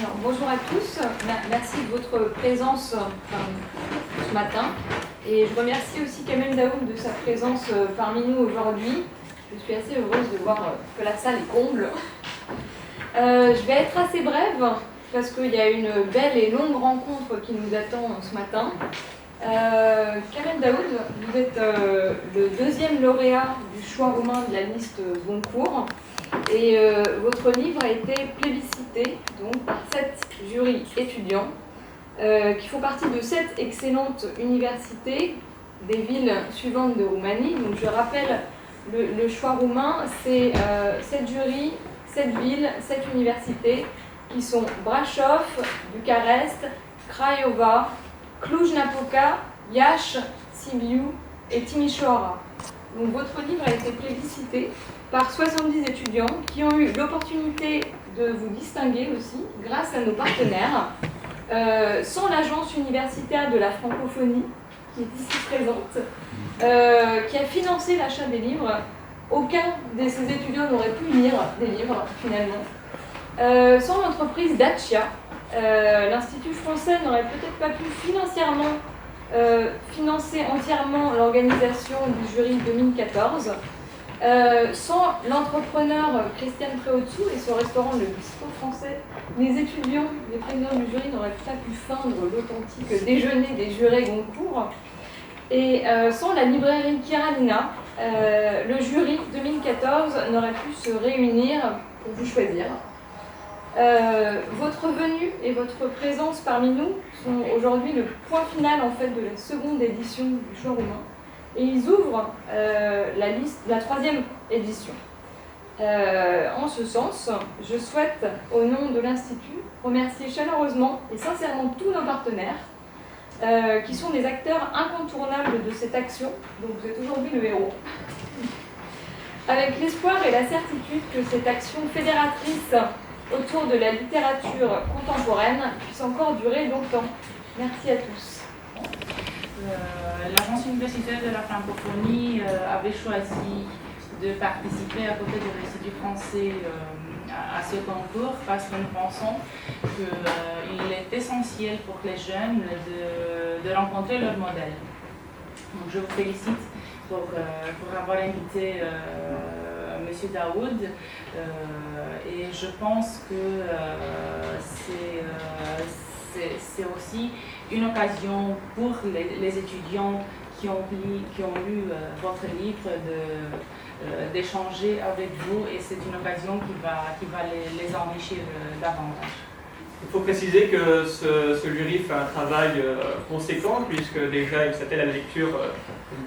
Alors, bonjour à tous, merci de votre présence ce matin. Et je remercie aussi Kamel Daoud de sa présence parmi nous aujourd'hui. Je suis assez heureuse de voir que la salle est comble. Je vais être assez brève parce qu'il y a une belle et longue rencontre qui nous attend ce matin. Kamel Daoud, vous êtes le deuxième lauréat du choix roumain de la liste Goncourt. Et votre livre a été plébiscité donc, par 7 jurys étudiants qui font partie de 7 excellentes universités des villes suivantes de Roumanie. Donc, je rappelle le choix roumain, c'est 7 jurys, 7 villes, 7 universités qui sont Brașov, Bucarest, Craiova, Cluj-Napoca, Iași, Sibiu et Timișoara. Donc, votre livre a été plébiscité par 70 étudiants qui ont eu l'opportunité de vous distinguer aussi grâce à nos partenaires. Sans l'agence universitaire de la francophonie, qui est ici présente, qui a financé l'achat des livres, aucun de ces étudiants n'aurait pu lire des livres finalement. Sans l'entreprise Dacia, l'Institut français n'aurait peut-être pas pu financièrement financer entièrement l'organisation du jury 2014. Sans l'entrepreneur Christiane Préautsou et son restaurant Le Bistrot Français, les étudiants, les présidents du jury n'auraient pas pu feindre l'authentique déjeuner des jurés Goncourt. Et sans la librairie Kiralina, le jury 2014 n'aurait pu se réunir pour vous choisir. Votre venue et votre présence parmi nous sont aujourd'hui le point final en fait, de la seconde édition du choix roumain. Et ils ouvrent la 3e édition. En ce sens, je souhaite, au nom de l'Institut, remercier chaleureusement et sincèrement tous nos partenaires qui sont des acteurs incontournables de cette action, donc vous êtes aujourd'hui le héros, avec l'espoir et la certitude que cette action fédératrice autour de la littérature contemporaine puisse encore durer longtemps. Merci à tous. L'Agence universitaire de la francophonie avait choisi de participer à côté de l'Institut français à ce concours parce que nous pensons qu'il est essentiel pour les jeunes de rencontrer leur modèle. Donc, je vous félicite pour avoir invité M. Daoud et je pense que c'est aussi une occasion pour les étudiants qui ont lu votre livre d'échanger avec vous et c'est une occasion qui va les enrichir davantage. Il faut préciser que ce jury fait un travail conséquent puisque déjà il s'attelle à la lecture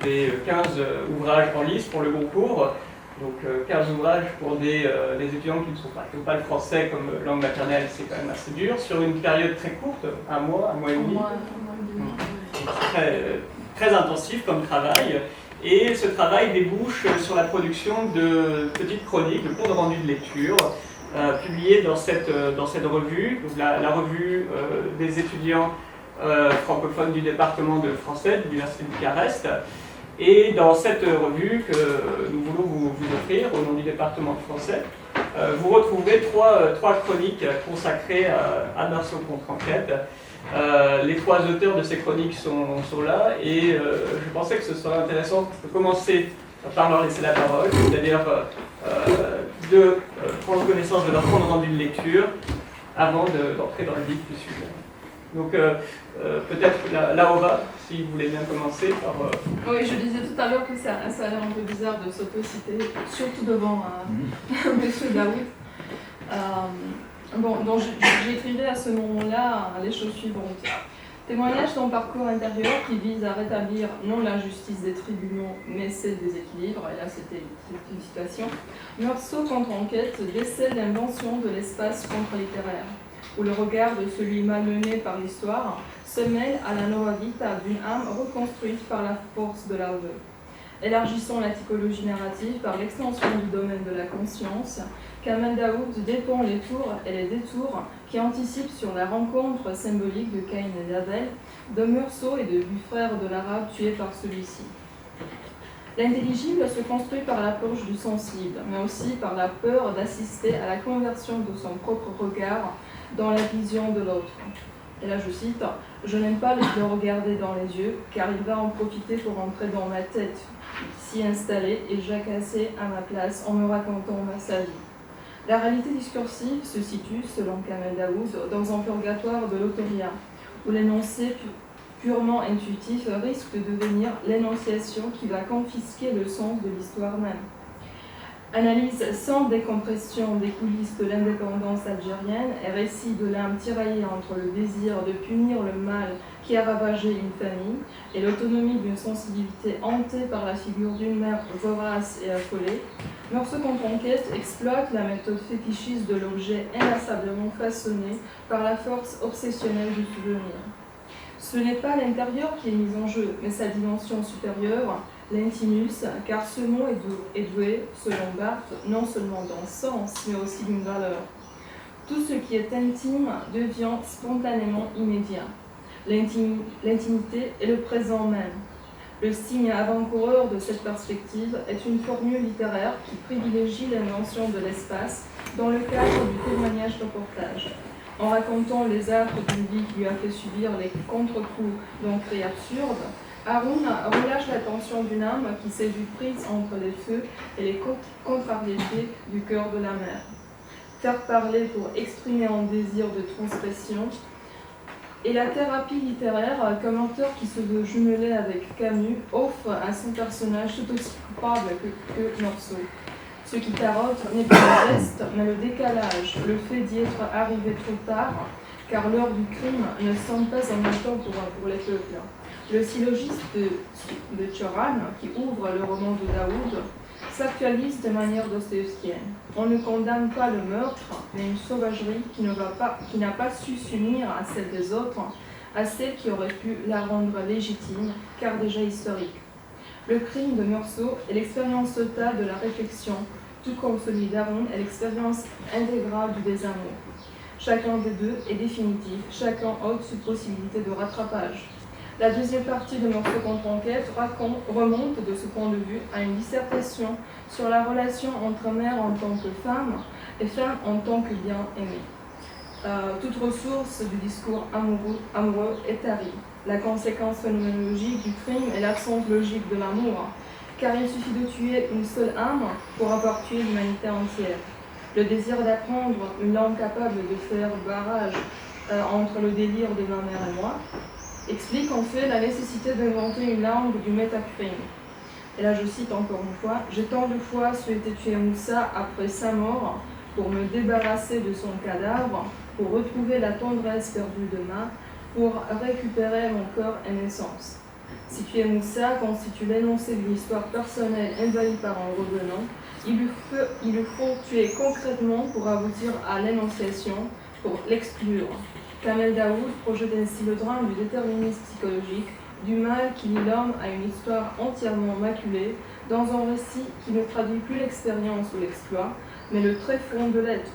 des 15 ouvrages en lice pour le concours. Donc 15 ouvrages pour des étudiants qui n'ont pas le français comme langue maternelle, c'est quand même assez dur, sur une période très courte, un mois et demi. Très intensif comme travail. Et ce travail débouche sur la production de petites chroniques, de comptes rendus de lecture, publiées dans cette revue, donc la revue des étudiants francophones du département de français de l'Université de Bucarest. Et dans cette revue que nous voulons vous offrir au nom du département de français, vous retrouverez trois chroniques consacrées à notre contre-enquête. Les 3 auteurs de ces chroniques sont là et je pensais que ce serait intéressant de commencer par leur laisser la parole, c'est-à-dire de prendre connaissance de leur compte rendu de lecture avant d'entrer dans le vif du sujet. Donc peut-être Laura, si vous voulez bien commencer par... Oui, je disais tout à l'heure que ça a l'air un peu bizarre de s'autociter, surtout devant Monsieur Daoud. Donc j'écrirai à ce moment-là les choses suivantes. Témoignage d'un parcours intérieur qui vise à rétablir non la justice des tribunaux, mais celle des équilibres. Et là, c'était une citation. Meursault contre-enquête décèle l'invention de l'espace contre-littéraire, où le regard de celui malmené par l'histoire se mêle à la nova vita d'une âme reconstruite par la force de l'aveu. Élargissant la typologie narrative par l'extension du domaine de la conscience, Kamel Daoud dépeint les tours et les détours qui anticipent sur la rencontre symbolique de Caïn et d'Abel, de Meursault et du frère de l'arabe tué par celui-ci. L'intelligible se construit par l'approche du sensible, mais aussi par la peur d'assister à la conversion de son propre regard dans la vision de l'autre. Et là je cite, « Je n'aime pas le regarder dans les yeux, car il va en profiter pour entrer dans ma tête, s'y installer et jacasser à ma place en me racontant sa vie. » La réalité discursive se situe, selon Kamel Daoud, dans un purgatoire de l'autoria, où l'énoncé purement intuitif risque de devenir l'énonciation qui va confisquer le sens de l'histoire même. Analyse sans décompression des coulisses de l'indépendance algérienne et récit de l'âme tiraillée entre le désir de punir le mal qui a ravagé une famille et l'autonomie d'une sensibilité hantée par la figure d'une mère vorace et affolée, Meursault contre enquête exploite la méthode fétichiste de l'objet inlassablement façonné par la force obsessionnelle du souvenir. Ce n'est pas l'intérieur qui est mis en jeu, mais sa dimension supérieure, l'intimus, car ce mot est doué, selon Barthes, non seulement d'un sens, mais aussi d'une valeur. Tout ce qui est intime devient spontanément immédiat. L'intimité est le présent même. Le signe avant-coureur de cette perspective est une formule littéraire qui privilégie l'invention de l'espace dans le cadre du témoignage-reportage. En racontant les affres d'une vie qui lui a fait subir les contre-coups d'un cri absurde, Haroun relâche la tension d'une âme qui s'est vue prise entre les feux et les contrariétés du cœur de la mère. Faire parler pour exprimer un désir de transgression et la thérapie littéraire, comme auteur qui se veut jumelé avec Camus, offre à son personnage tout aussi coupable que Meursault. Ce qui tarote n'est pas le geste, mais le décalage, le fait d'y être arrivé trop tard, car l'heure du crime ne semble pas en même temps pour les peuples. Le syllogisme de Tchoran, qui ouvre le roman de Daoud, s'actualise de manière dostoïevskienne. On ne condamne pas le meurtre, mais une sauvagerie qui n'a pas su s'unir à celle des autres, à celle qui aurait pu la rendre légitime, car déjà historique. Le crime de Meursault est l'expérience totale de la réflexion, tout comme celui d'Haroun est l'expérience intégrale du désamour. Chacun des deux est définitif, chacun ôte toute possibilité de rattrapage. La deuxième partie de Meursault contre enquête remonte de ce point de vue à une dissertation sur la relation entre mère en tant que femme et femme en tant que bien aimée. Toute ressource du discours amoureux est tarie. La conséquence phénoménologique du crime est l'absence logique de l'amour, car il suffit de tuer une seule âme pour avoir tué l'humanité entière. Le désir d'apprendre une langue capable de faire barrage entre le délire de ma mère et moi explique en fait la nécessité d'inventer une langue du métacrime. Et là je cite encore une fois, « J'ai tant de fois souhaité tuer Moussa après sa mort pour me débarrasser de son cadavre, pour retrouver la tendresse perdue de ma, pour récupérer mon corps et mes sens. Si tuer Moussa constitue l'énoncé d'une histoire personnelle envahie par un revenant, il lui faut tuer concrètement pour aboutir à l'énonciation, pour l'exclure. » Kamel Daoud projette ainsi le drame du déterminisme psychologique, du mal qui lie l'homme à une histoire entièrement maculée, dans un récit qui ne traduit plus l'expérience ou l'exploit, mais le tréfonds de l'être.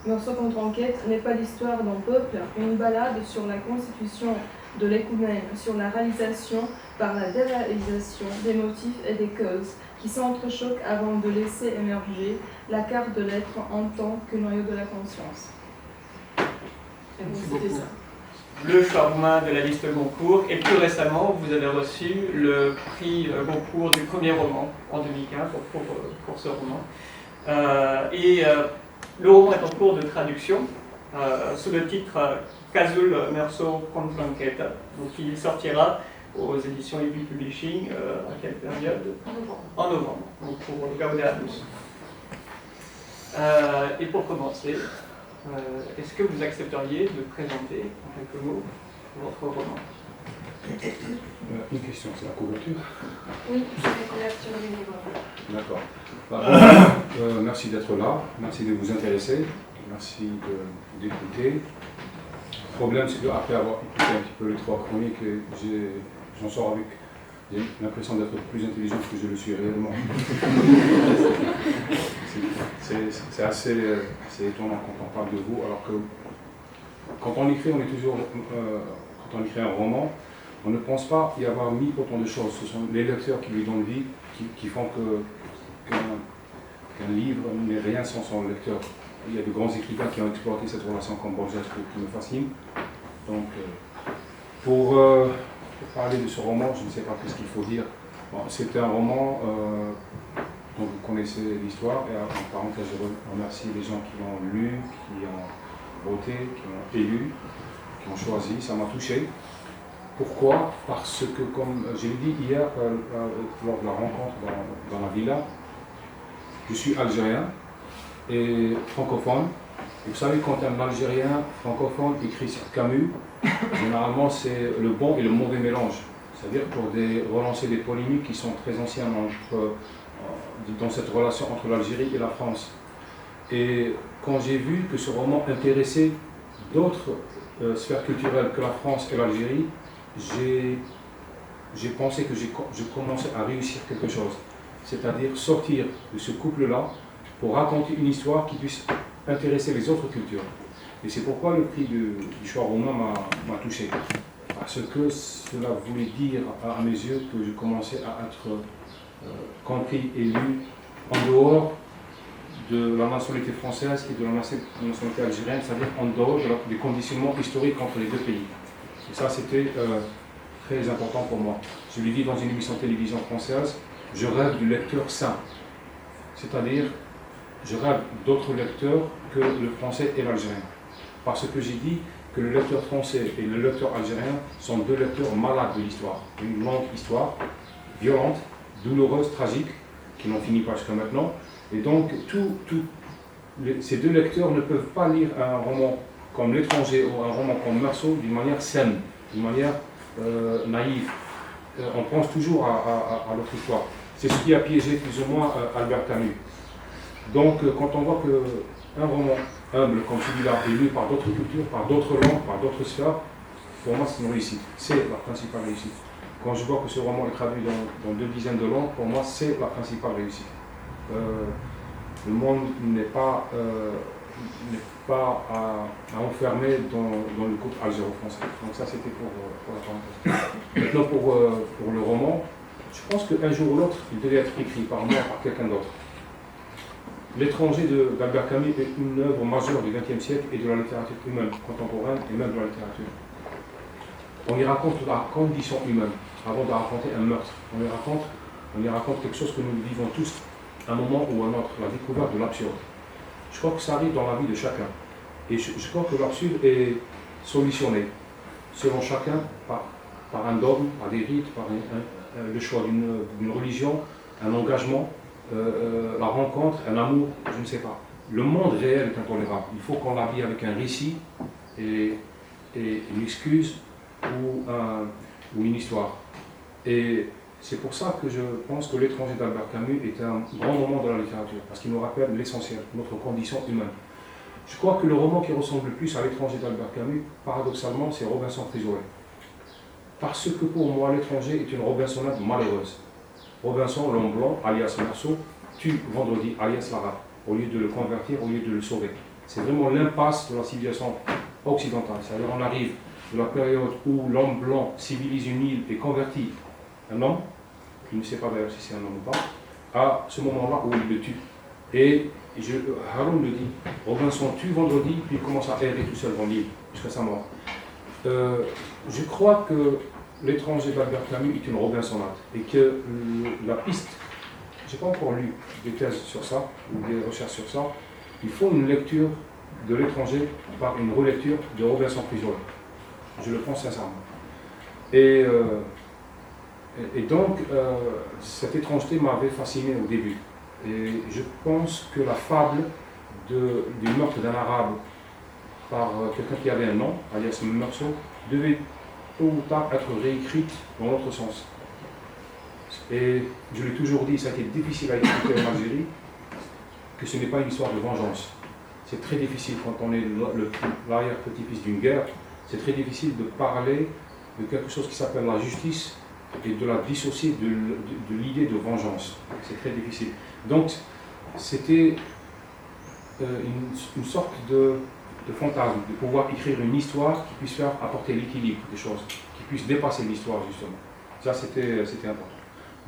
Meursault contre enquête n'est pas l'histoire d'un peuple, mais une balade sur la constitution de l'écoumène, sur la réalisation par la déréalisation des motifs et des causes qui s'entrechoquent avant de laisser émerger la carte de l'être en tant que noyau de la conscience. Et bon, c'était ça. Le choix roumain de la liste Goncourt, et plus récemment, vous avez reçu le prix Goncourt du premier roman en 2015 pour ce roman. Le roman est en cours de traduction sous le titre Cazul Meursault contre enquête. Donc il sortira aux éditions EB Publishing à quelle période? En novembre, donc pour Gaudeamus. Et pour commencer, est-ce que vous accepteriez de présenter en quelques mots votre roman? Une question, c'est la couverture? Oui, c'est la couverture du livre. D'accord. Merci d'être là, merci de vous intéresser, merci d'écouter. Le problème, c'est qu'après avoir écouté un petit peu les trois chroniques, j'en sors avec l'impression d'être plus intelligent que je le suis réellement. C'est assez étonnant quand on parle de vous, alors que quand on écrit, quand on écrit un roman, on ne pense pas y avoir mis autant de choses. Ce sont les lecteurs qui lui donnent vie, qui font qu'un livre n'est rien sans son lecteur. il y a de grands écrivains qui ont exploité cette relation comme Borges qui me fascine. Donc, pour parler de ce roman, je ne sais pas ce qu'il faut dire. Bon, c'est un roman dont vous connaissez l'histoire, et en parenthèse, je remercie les gens qui l'ont lu, qui ont voté, qui l'ont élu, qui ont choisi. Ça m'a touché. Pourquoi? Parce que, comme je l'ai dit hier lors de la rencontre dans la villa, je suis algérien et francophone. Et vous savez, quand un Algérien francophone écrit sur Camus, généralement c'est le bon et le mauvais mélange. C'est-à-dire pour relancer des polémiques qui sont très anciennes dans cette relation entre l'Algérie et la France. Et quand j'ai vu que ce roman intéressait d'autres sphères culturelles que la France et l'Algérie, j'ai pensé que je commençais à réussir quelque chose. C'est-à-dire sortir de ce couple-là pour raconter une histoire qui puisse intéresser les autres cultures. Et c'est pourquoi le prix du choix romain m'a touché. Parce que cela voulait dire à mes yeux que je commençais à être compris et lu en dehors de la nationalité française et de la nationalité algérienne, c'est-à-dire en dehors des conditionnements historiques entre les deux pays. Et ça, c'était très important pour moi. Je l'ai dit dans une émission de télévision française, je rêve du lecteur sain. C'est-à-dire, je rêve d'autres lecteurs que le français et l'algérien. Parce que j'ai dit que le lecteur français et le lecteur algérien sont deux lecteurs malades de l'histoire. Une longue histoire, violente, douloureuse, tragique, qui n'en finit pas jusqu'à maintenant. Et donc, ces deux lecteurs ne peuvent pas lire un roman comme L'étranger ou un roman comme Meursault d'une manière saine, d'une manière naïve. On pense toujours à notre histoire. C'est ce qui a piégé plus ou moins Albert Camus. Donc, quand on voit qu'un roman humble comme celui-là est lu par d'autres cultures, par d'autres langues, par d'autres sphères, pour moi c'est une réussite. C'est la principale réussite. Quand je vois que ce roman est traduit dans 2 dizaines de langues, pour moi c'est la principale réussite. Le monde n'est pas à enfermer dans le couple algéro-français. Donc ça c'était pour la parenthèse. Maintenant pour le roman, je pense qu'un jour ou l'autre, il devait être écrit par moi, par quelqu'un d'autre. L'étranger d'Albert Camus est une œuvre majeure du XXe siècle et de la littérature humaine contemporaine et même de la littérature. On y raconte la condition humaine avant de raconter un meurtre. On y raconte quelque chose que nous vivons tous à un moment ou à un autre, la découverte de l'absurde. Je crois que ça arrive dans la vie de chacun. Et je crois que l'absurde est solutionné selon chacun par un dogme, par des rites, par le choix d'une religion, un engagement, la rencontre, un amour, je ne sais pas. Le monde réel est intolérable. Il faut qu'on l'habille avec un récit et une excuse ou une histoire. Et c'est pour ça que je pense que L'étranger d'Albert Camus est un grand moment de la littérature, parce qu'il nous rappelle l'essentiel, notre condition humaine. Je crois que le roman qui ressemble le plus à L'étranger d'Albert Camus, paradoxalement, c'est Robinson Crusoe. Parce que pour moi, L'étranger est une Robinsonade malheureuse. Robinson, l'homme blanc, alias Meursault, tue Vendredi, alias Lara, au lieu de le convertir, au lieu de le sauver. C'est vraiment l'impasse de la civilisation occidentale. C'est-à-dire on arrive de la période où l'homme blanc civilise une île et convertit un homme, qui ne sait pas d'ailleurs si c'est un homme ou pas, à ce moment-là où il le tue. Et Haroun le dit, Robinson tue Vendredi, puis il commence à errer tout seul dans l'île, jusqu'à sa mort. Je crois que L'étranger d'Albert Camus est une Robinsonade et que la piste, je n'ai pas encore lu des thèses sur ça ou des recherches sur ça, il faut une lecture de L'étranger par une relecture de Robinson Crusoe. Je le pense sincèrement. Et donc, cette étrangeté m'avait fasciné au début. Et je pense que la fable du meurtre d'un arabe par quelqu'un qui avait un nom, alias Meursault, devait tôt ou tard être réécrite dans l'autre sens. Et je l'ai toujours dit, ça a été difficile à expliquer en Algérie, que ce n'est pas une histoire de vengeance. C'est très difficile quand on est l'arrière-petit-fils d'une guerre, c'est très difficile de parler de quelque chose qui s'appelle la justice et de la dissocier de l'idée de vengeance. C'est très difficile. Donc, c'était une sorte de fantasme, de pouvoir écrire une histoire qui puisse faire apporter l'équilibre des choses, qui puisse dépasser l'histoire justement. Ça c'était important.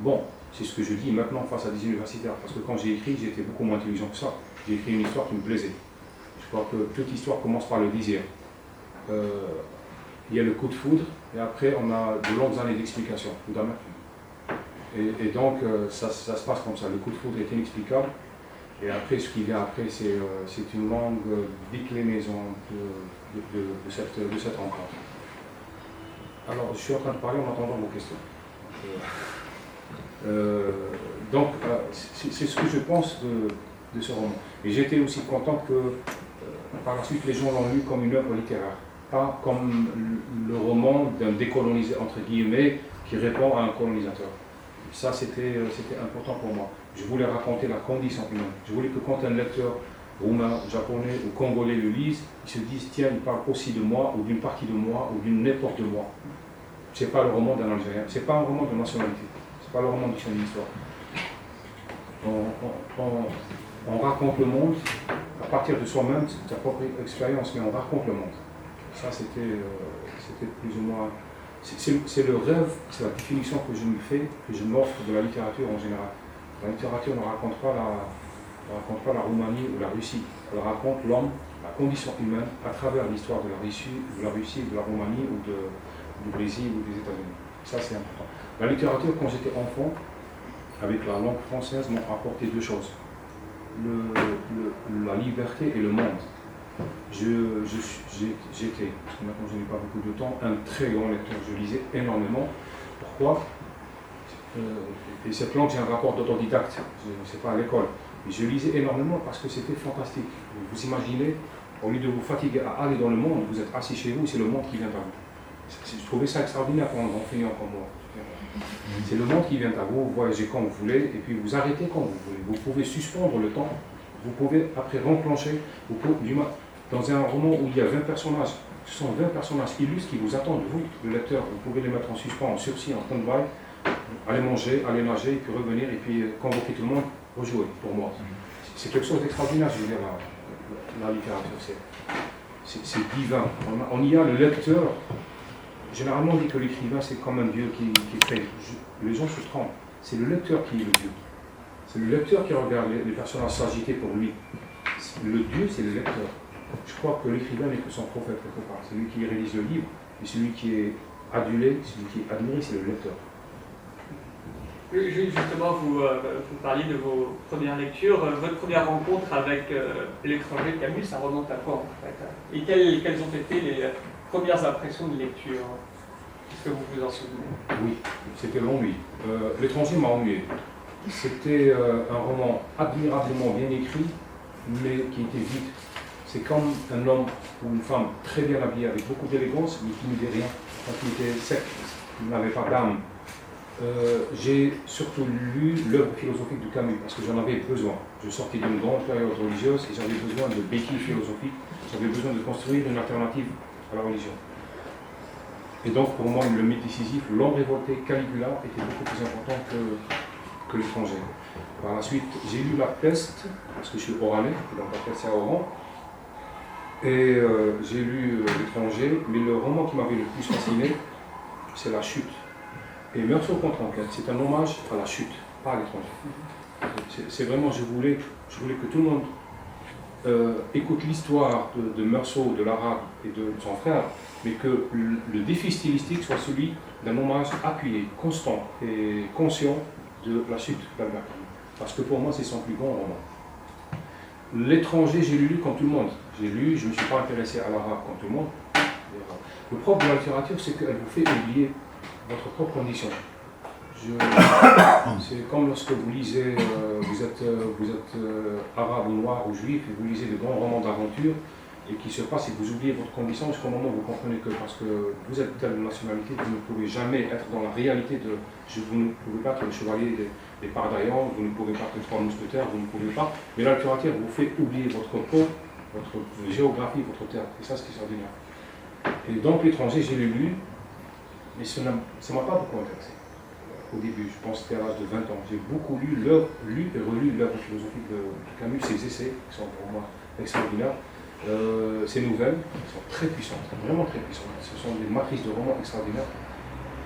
Bon, c'est ce que je dis maintenant face à des universitaires, parce que quand j'ai écrit, j'étais beaucoup moins intelligent que ça. J'ai écrit une histoire qui me plaisait. crois que toute histoire commence par le désir. Il y a le coup de foudre, et après on a de longues années d'explication. Et donc ça se passe comme ça. Le coup de foudre est inexplicable, et après ce qui vient après, c'est une longue déclinaison de cette rencontre. Alors je suis en train de parler en attendant vos questions. Donc c'est ce que je pense de ce roman. Et j'étais aussi content que par la suite les gens l'ont lu comme une œuvre littéraire, pas comme le roman d'un décolonisé entre guillemets qui répond à un colonisateur. Ça c'était important pour moi. Je voulais raconter la condition humaine. Je voulais que quand un lecteur roumain, japonais ou congolais le lise, il se dise tiens, il parle aussi de moi, ou d'une partie de moi, ou d'une n'importe de moi. C'est pas le roman d'un Algérien, c'est pas un roman de nationalité, c'est pas le roman de son histoire. On raconte le monde à partir de soi-même, de sa propre expérience, mais on raconte le monde. Ça, c'était plus ou moins... C'est le rêve, c'est la définition que je me fais, que je m'offre de la littérature en général. La littérature ne raconte pas la Roumanie ou la Russie. Elle raconte l'homme, la condition humaine, à travers l'histoire de la Russie, de la Roumanie ou du Brésil ou des États-Unis. Ça, c'est important. La littérature, quand j'étais enfant, avec la langue française, m'a apporté deux choses. La liberté et le monde. J'étais, parce que maintenant je n'ai pas beaucoup de temps, un très grand lecteur. Je lisais énormément. Pourquoi et cette langue, j'ai un rapport d'autodidacte. Ce n'est pas à l'école. Mais je lisais énormément parce que c'était fantastique. Vous imaginez, au lieu de vous fatiguer à aller dans le monde, vous êtes assis chez vous, c'est le monde qui vient à vous. Je trouvais ça extraordinaire pour un grand feignant comme moi. C'est le monde qui vient à vous, vous voyagez quand vous voulez, et puis vous arrêtez quand vous voulez. Vous pouvez suspendre le temps, vous pouvez après renclencher. Dans un roman où il y a 20 personnages, ce sont 20 personnages illustres qui vous attendent, vous, le lecteur. Vous pouvez les mettre en suspens, en sursis, en stand-by, aller manger, aller nager, et puis revenir, et puis convoquer tout le monde, rejouer, pour moi. C'est quelque chose d'extraordinaire, je veux dire, la littérature. C'est divin. On y a le lecteur. Généralement, on dit que l'écrivain, c'est comme un dieu qui crée. Les gens se trompent. C'est le lecteur qui est le dieu. C'est le lecteur qui regarde les personnages s'agiter pour lui. Le dieu, c'est le lecteur. Je crois que l'écrivain n'est que son prophète quelque part. C'est lui qui réalise le livre, et celui qui est adulé, celui qui est admiré, c'est le lecteur. Justement, vous parliez de vos premières lectures. Votre première rencontre avec L'étranger de Camus, ça remonte à quoi en fait? Et quelles ont été les premières impressions de lecture? Est-ce que vous vous en souvenez? Oui, c'était l'ennui. L'étranger m'a ennuyé. C'était un roman admirablement bien écrit, mais qui était vide. C'est comme un homme ou une femme très bien habillé, avec beaucoup d'élégance, mais qui ne dit rien. Quand il était sec, il n'avait pas d'âme. J'ai surtout lu l'œuvre philosophique de Camus, parce que j'en avais besoin. Je sortais d'une grande période religieuse et j'avais besoin de béquilles philosophiques. J'avais besoin de construire une alternative à la religion. Et donc pour moi, le mythe décisif, l'homme révolté, Caligula, était beaucoup plus important que l'étranger. Par la suite, j'ai lu La Peste, parce que je suis oranais, donc La Peste c'est à Oran. Et j'ai lu L'étranger, mais le roman qui m'avait le plus fasciné, c'est La Chute. Et Meursault contre enquête, c'est un hommage à la chute, pas à l'étranger. C'est vraiment, je voulais que tout le monde écoute l'histoire de Meursault, de l'arabe et de son frère, mais que le défi stylistique soit celui d'un hommage appuyé, constant et conscient de la chute d'Albert Camus. Parce que pour moi, c'est son plus grand roman. L'étranger, j'ai lu comme tout le monde. J'ai lu, je ne me suis pas intéressé à l'arabe comme tout le monde. Le propre de la littérature, c'est qu'elle vous fait oublier votre propre condition. C'est comme lorsque vous lisez, vous êtes arabe ou noir ou juif, et vous lisez de grands romans d'aventure, et qui se passe et vous oubliez votre condition, jusqu'au moment où vous comprenez que parce que vous êtes telle nationalité, vous ne pouvez jamais être dans la réalité de... Vous ne pouvez pas être le chevalier des Pardaillans, vous ne pouvez pas être les trois mousquetaires, vous ne pouvez pas. Mais la littérature vous fait oublier votre peau, votre géographie, votre terre. C'est ça ce qui est extraordinaire. Et donc L'étranger, j'ai lu, mais ça ne m'a pas beaucoup intéressé. Au début, je pense que c'était à l'âge de 20 ans. J'ai beaucoup lu et relu l'œuvre philosophique de Camus, ses essais, qui sont pour moi extraordinaires. Ces nouvelles sont très puissantes, vraiment très puissantes. Ce sont des matrices de romans extraordinaires.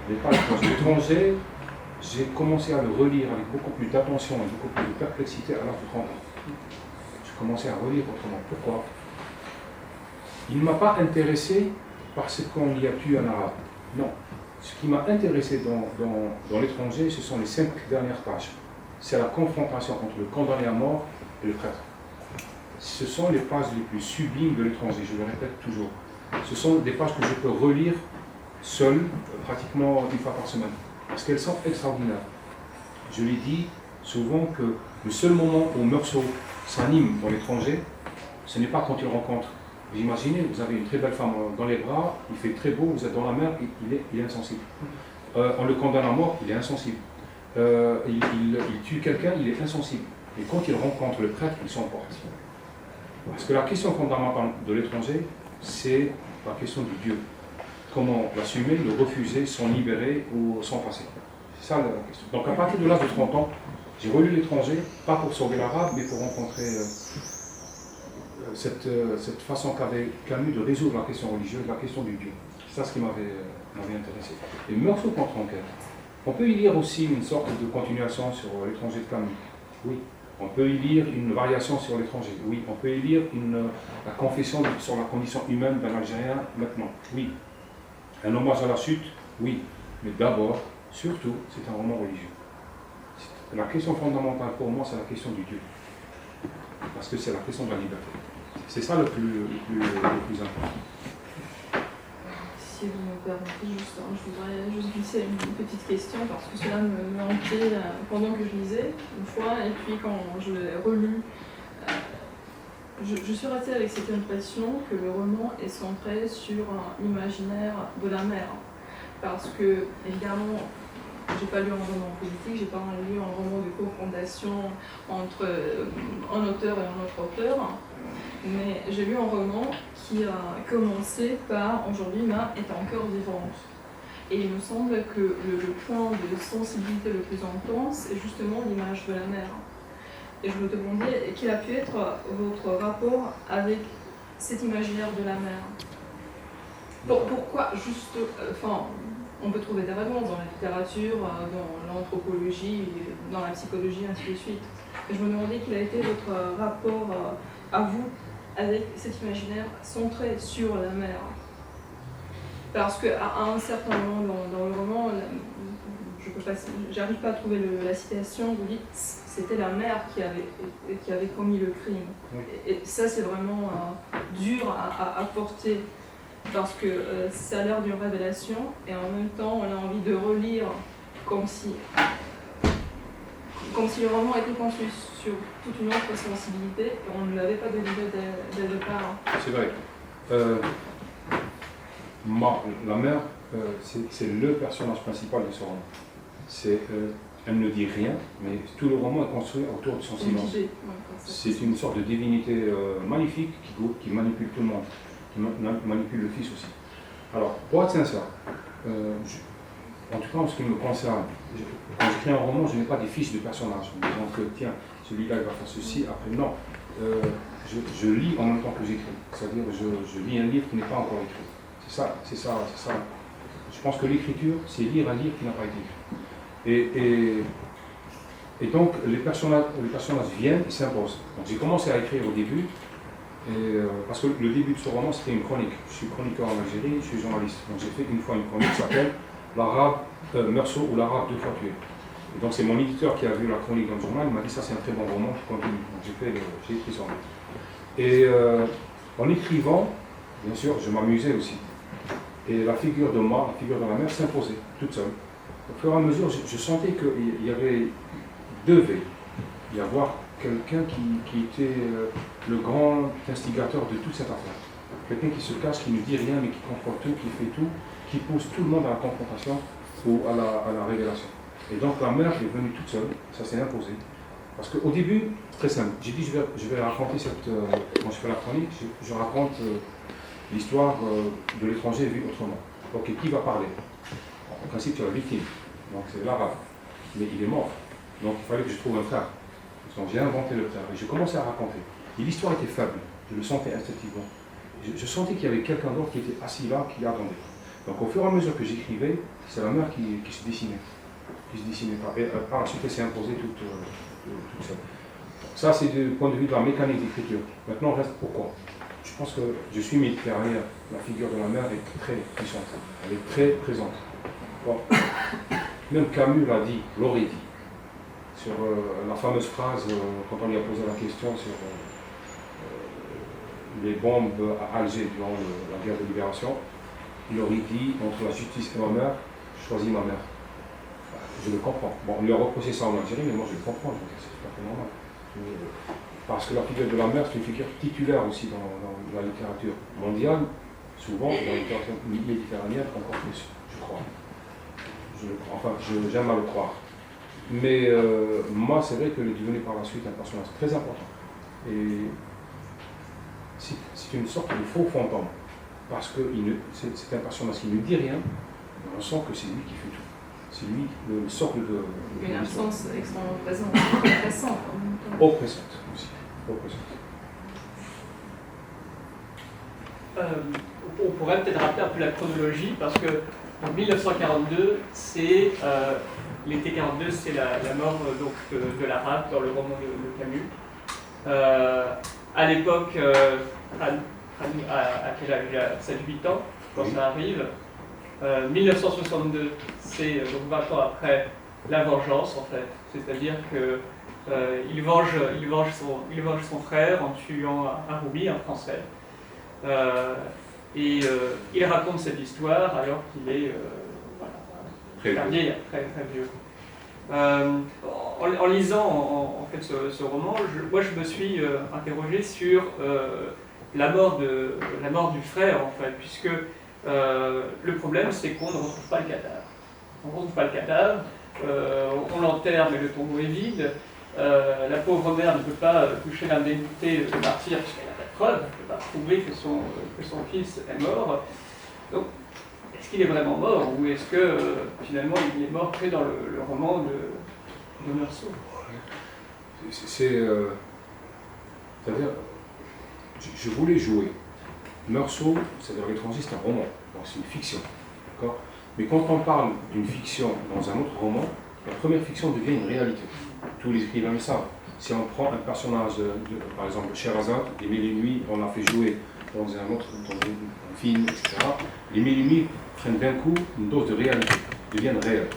Mais pas L'étranger, j'ai commencé à le relire avec beaucoup plus d'attention et beaucoup plus de perplexité à l'âge de 30 ans. J'ai commencé à relire autrement. Pourquoi? Il ne m'a pas intéressé parce qu'on y a pu en arabe. Non. Ce qui m'a intéressé dans l'étranger, ce sont les 5 dernières pages. C'est la confrontation entre le condamné à mort et le prêtre. Ce sont les pages les plus sublimes de l'étranger, je le répète toujours. Ce sont des pages que je peux relire seul, pratiquement une fois par semaine, parce qu'elles sont extraordinaires. Je l'ai dit souvent que le seul moment où Meursault s'anime dans l'étranger, ce n'est pas quand il rencontre. Vous imaginez, vous avez une très belle femme dans les bras, il fait très beau, vous êtes dans la mer, il est insensible. On le condamne à mort, il est insensible. Il tue quelqu'un, il est insensible. Et quand il rencontre le prêtre, il s'emporte. Parce que la question fondamentale de l'étranger, c'est la question du Dieu. Comment l'assumer, le refuser, s'en libérer ou s'en passer. C'est ça la question. Donc à partir de l'âge de 30 ans, j'ai relu l'étranger, pas pour sauver l'arabe, mais pour rencontrer cette façon qu'avait Camus de résoudre la question religieuse, la question du Dieu. C'est ça ce qui m'avait intéressé. Et Meursault contre enquête. On peut y lire aussi une sorte de continuation sur l'étranger de Camus. Oui. On peut y lire une variation sur l'étranger. Oui. On peut y lire la confession sur la condition humaine d'un Algérien maintenant. Oui. Un hommage à la chute. Oui. Mais d'abord, surtout, c'est un roman religieux. La question fondamentale pour moi, c'est la question du Dieu. Parce que c'est la question de la liberté. C'est ça le plus important. Si vous me permettez, je voudrais juste glisser une petite question parce que cela me hantait pendant que je lisais une fois et puis quand je l'ai relu, je suis restée avec cette impression que le roman est centré sur l'imaginaire de la mer. Parce que, évidemment, j'ai pas lu un roman politique, j'ai pas lu un roman de confrontation entre un auteur et un autre auteur, mais j'ai lu un roman qui a commencé par « Aujourd'hui, Ma est encore vivante ». Et il me semble que le point de sensibilité le plus intense est justement l'image de la mer. Et je me demandais quel a pu être votre rapport avec cet imaginaire de la mer. Pourquoi juste... on peut trouver des réponses dans la littérature, dans l'anthropologie, dans la psychologie, ainsi de suite. Et je me demandais quel a été votre rapport à vous avec cet imaginaire centré sur la mer. Parce qu'à un certain moment dans le roman, j'arrive pas à trouver la citation, vous dites c'était la mer qui avait commis le crime. Oui. Et ça c'est vraiment dur à porter. Parce que ça a l'air d'une révélation et en même temps on a envie de relire comme si le roman était construit sur toute une autre sensibilité et on ne l'avait pas délivré dès le départ. C'est vrai. La mère, c'est le personnage principal de ce roman. Elle ne dit rien, mais tout le roman est construit autour de son silence. C'est une sorte de divinité magnifique qui manipule tout le monde. Manipule le fils aussi. Alors, pour être sincère, en tout cas en ce qui me concerne, quand j'écris un roman, je n'ai pas des fiches de personnages, en disant que tiens, celui-là il va faire ceci, après non. Je lis en même temps que j'écris, c'est-à-dire je lis un livre qui n'est pas encore écrit. C'est ça. Je pense que l'écriture, c'est lire un livre qui n'a pas été écrit. Et donc les personnages viennent et s'imposent. Donc j'ai commencé à écrire au début. Parce que le début de ce roman c'était une chronique. Je suis chroniqueur en Algérie, je suis journaliste. Donc j'ai fait une fois une chronique qui s'appelle l'arabe Meursault ou l'arabe 2 fois tué. Et donc c'est mon éditeur qui a vu la chronique dans le journal, il m'a dit ça c'est un très bon roman, je continue. Donc j'ai écrit ça. Et en écrivant, bien sûr, je m'amusais aussi. Et la figure de moi, la figure de la mère s'imposait toute seule. Au fur et à mesure, je sentais qu'il devait y avoir quelqu'un qui était le grand instigateur de toute cette affaire. Quelqu'un qui se cache, qui ne dit rien, mais qui contrôle tout, qui fait tout, qui pousse tout le monde à la confrontation ou à la révélation. Et donc la mère est venue toute seule, ça s'est imposé. Parce qu'au début, très simple, j'ai dit je vais raconter quand je fais la chronique, je raconte l'histoire de l'étranger vu autrement. Ok, qui va parler? En principe, c'est la victime, donc c'est l'arabe. Mais il est mort, donc il fallait que je trouve un frère. Donc j'ai inventé le frère et je commençais à raconter. Et l'histoire était faible, je le sentais instinctivement. Je sentais qu'il y avait quelqu'un d'autre qui était assis là, qui attendait. Donc au fur et à mesure que j'écrivais, c'est la mère qui se dessinait. Et par la suite, elle s'est imposée toute seule. Ça, c'est du point de vue de la mécanique d'écriture. Maintenant, on reste pourquoi. je pense que je suis méditerranéen. La figure de la mère est très puissante, elle est très présente. Bon. Même Camus l'a dit, l'aurait dit, sur la fameuse phrase, quand on lui a posé la question sur les bombes à Alger durant la guerre de libération, il aurait dit, entre la justice et ma mère, je choisis ma mère. Je le comprends. Bon, on lui a reproché ça en Algérie, mais moi je le comprends, je me dis, c'est tout à fait normal. Parce que la figure de la mère, c'est une figure titulaire aussi dans la littérature mondiale, souvent, dans la littérature méditerranéenne, encore plus, je crois. Enfin, j'aime à le croire. Mais moi, c'est vrai que le devenu par la suite un personnage très important. Et c'est une sorte de faux fantôme. Parce que c'est un personnage qui ne dit rien, mais on sent que c'est lui qui fait tout. C'est lui le socle de. Une absence extrêmement présente, oppressante en même temps. Oppressante aussi. Oppressante. On pourrait peut-être rappeler un peu la chronologie, parce que en 1942, c'est l'été 42, c'est la mort donc, de l'arabe dans le roman de Camus. À l'époque, à quel âge? Il a 7-8 ans quand ça arrive. 1962, c'est donc 20 ans après la vengeance en fait, c'est-à-dire que il venge son frère en tuant un Roubi, un Français. Et il raconte cette histoire alors qu'il est très vieil, très vieux. En lisant en fait ce roman, moi je me suis interrogé sur la mort du frère en fait, puisque le problème c'est qu'on ne retrouve pas le cadavre. On ne retrouve pas le cadavre, on l'enterre mais le tombeau est vide. La pauvre mère ne peut pas toucher l'indemnité de martyr puisqu'elle n'a pas de preuve, elle ne peut pas prouver que son fils est mort. Donc, est-ce qu'il est vraiment mort ou est-ce que finalement il est mort que dans le roman de Meursault? C'est-à-dire, je voulais jouer. Meursault, c'est-à-dire l'étranger, c'est un roman, donc c'est une fiction. D'accord ? Mais quand on parle d'une fiction dans un autre roman, la première fiction devient une réalité. Tous les écrivains le savent. Si on prend un personnage, par exemple Scheherazade, les Mille et Une Nuits, on l'a fait jouer dans un film, etc. Les Mille et Une Nuits prennent d'un coup une dose de réalité, deviennent réels.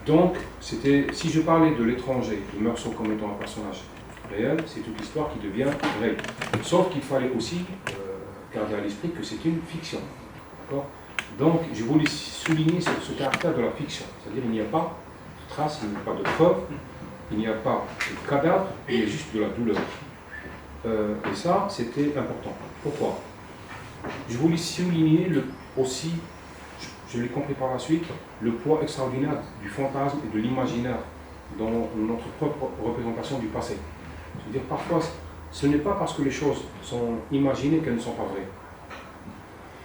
Donc, si je parlais de l'étranger, de Meursault comme étant un personnage réel, c'est toute l'histoire qui devient vraie. Sauf qu'il fallait aussi garder à l'esprit que c'est une fiction. D'accord ? Donc, je voulais souligner ce caractère de la fiction. C'est-à-dire qu'il n'y a pas de traces, il n'y a pas de preuves, il n'y a pas de cadavre, il y a juste de la douleur. Et ça, c'était important. Pourquoi ? Je voulais souligner aussi, je l'ai compris par la suite, le poids extraordinaire du fantasme et de l'imaginaire dans notre propre représentation du passé. C'est-à-dire, parfois, ce n'est pas parce que les choses sont imaginées qu'elles ne sont pas vraies.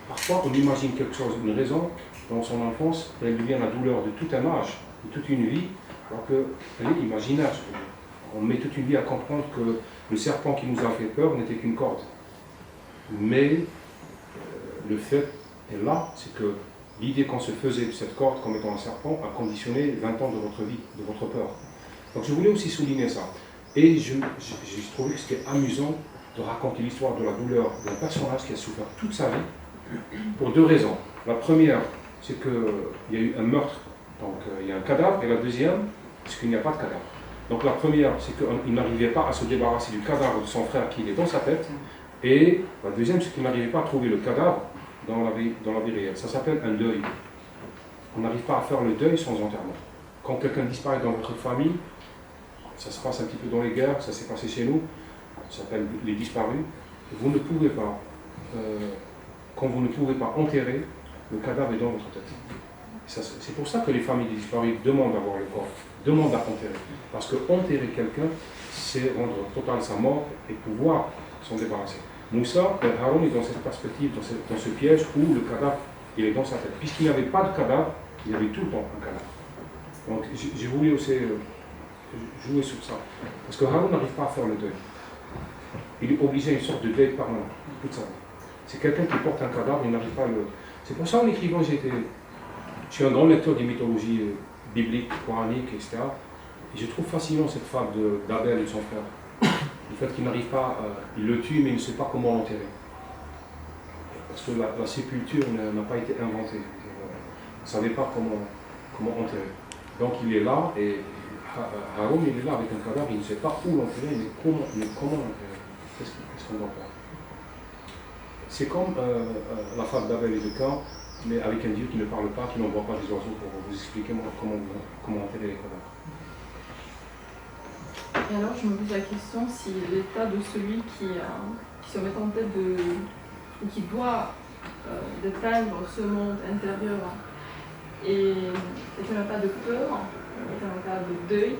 Parfois, on imagine quelque chose, une raison, dans son enfance, et elle devient la douleur de tout un âge, de toute une vie, alors qu'elle est imaginaire. On met toute une vie à comprendre que le serpent qui nous a fait peur n'était qu'une corde. Mais le fait est là, c'est que l'idée qu'on se faisait de cette corde comme étant un serpent a conditionné 20 ans de votre vie, de votre peur. Donc je voulais aussi souligner ça. Et je trouvais que c'était amusant de raconter l'histoire de la douleur d'un personnage qui a souffert toute sa vie, pour deux raisons. La première, c'est qu'il y a eu un meurtre, donc il y a un cadavre, et la deuxième, c'est qu'il n'y a pas de cadavre. Donc la première, c'est qu'il n'arrivait pas à se débarrasser du cadavre de son frère qui est dans sa tête, et la deuxième, c'est qu'il n'arrivait pas à trouver le cadavre dans la vie réelle. Ça s'appelle un deuil. On n'arrive pas à faire le deuil sans enterrement. Quand quelqu'un disparaît dans votre famille, ça se passe un petit peu dans les guerres, ça s'est passé chez nous, ça s'appelle les disparus, vous ne pouvez pas, quand vous ne pouvez pas enterrer, le cadavre est dans votre tête. C'est pour ça que les familles des disparus demandent à voir le corps, demandent à enterrer. Parce que enterrer quelqu'un, c'est rendre total sa mort et pouvoir s'en débarrasser. Moussa, Haroun est dans cette perspective, dans ce piège où le cadavre, il est dans sa tête. Puisqu'il n'y avait pas de cadavre, il y avait tout le temps un cadavre. Donc j'ai voulu aussi jouer sur ça. Parce que Haroun n'arrive pas à faire le deuil. Il est obligé à une sorte de deuil permanent, toute sa vie. C'est quelqu'un qui porte un cadavre, il n'arrive pas à le... C'est pour ça en écrivant, je suis un grand lecteur des mythologies bibliques, coraniques, etc. Et je trouve fascinant cette fable d'Abel et de son frère. Le fait qu'il n'arrive pas, il le tue, mais il ne sait pas comment l'enterrer. parce que la sépulture n'a pas été inventée. On ne savait pas comment enterrer. Donc il est là, et Haroun il est là avec un cadavre, il ne sait pas où l'enterrer, mais comment l'enterrer. Qu'est-ce qu'on doit faire? C'est comme la fable d'Abel et de Cain, mais avec un Dieu qui ne parle pas, qui n'envoie pas des oiseaux pour vous expliquer comment enterrer les cadavres. Et alors je me pose la question si l'état de celui qui se met en tête ou qui doit dépeindre ce monde intérieur est un état de peur, est un état de deuil,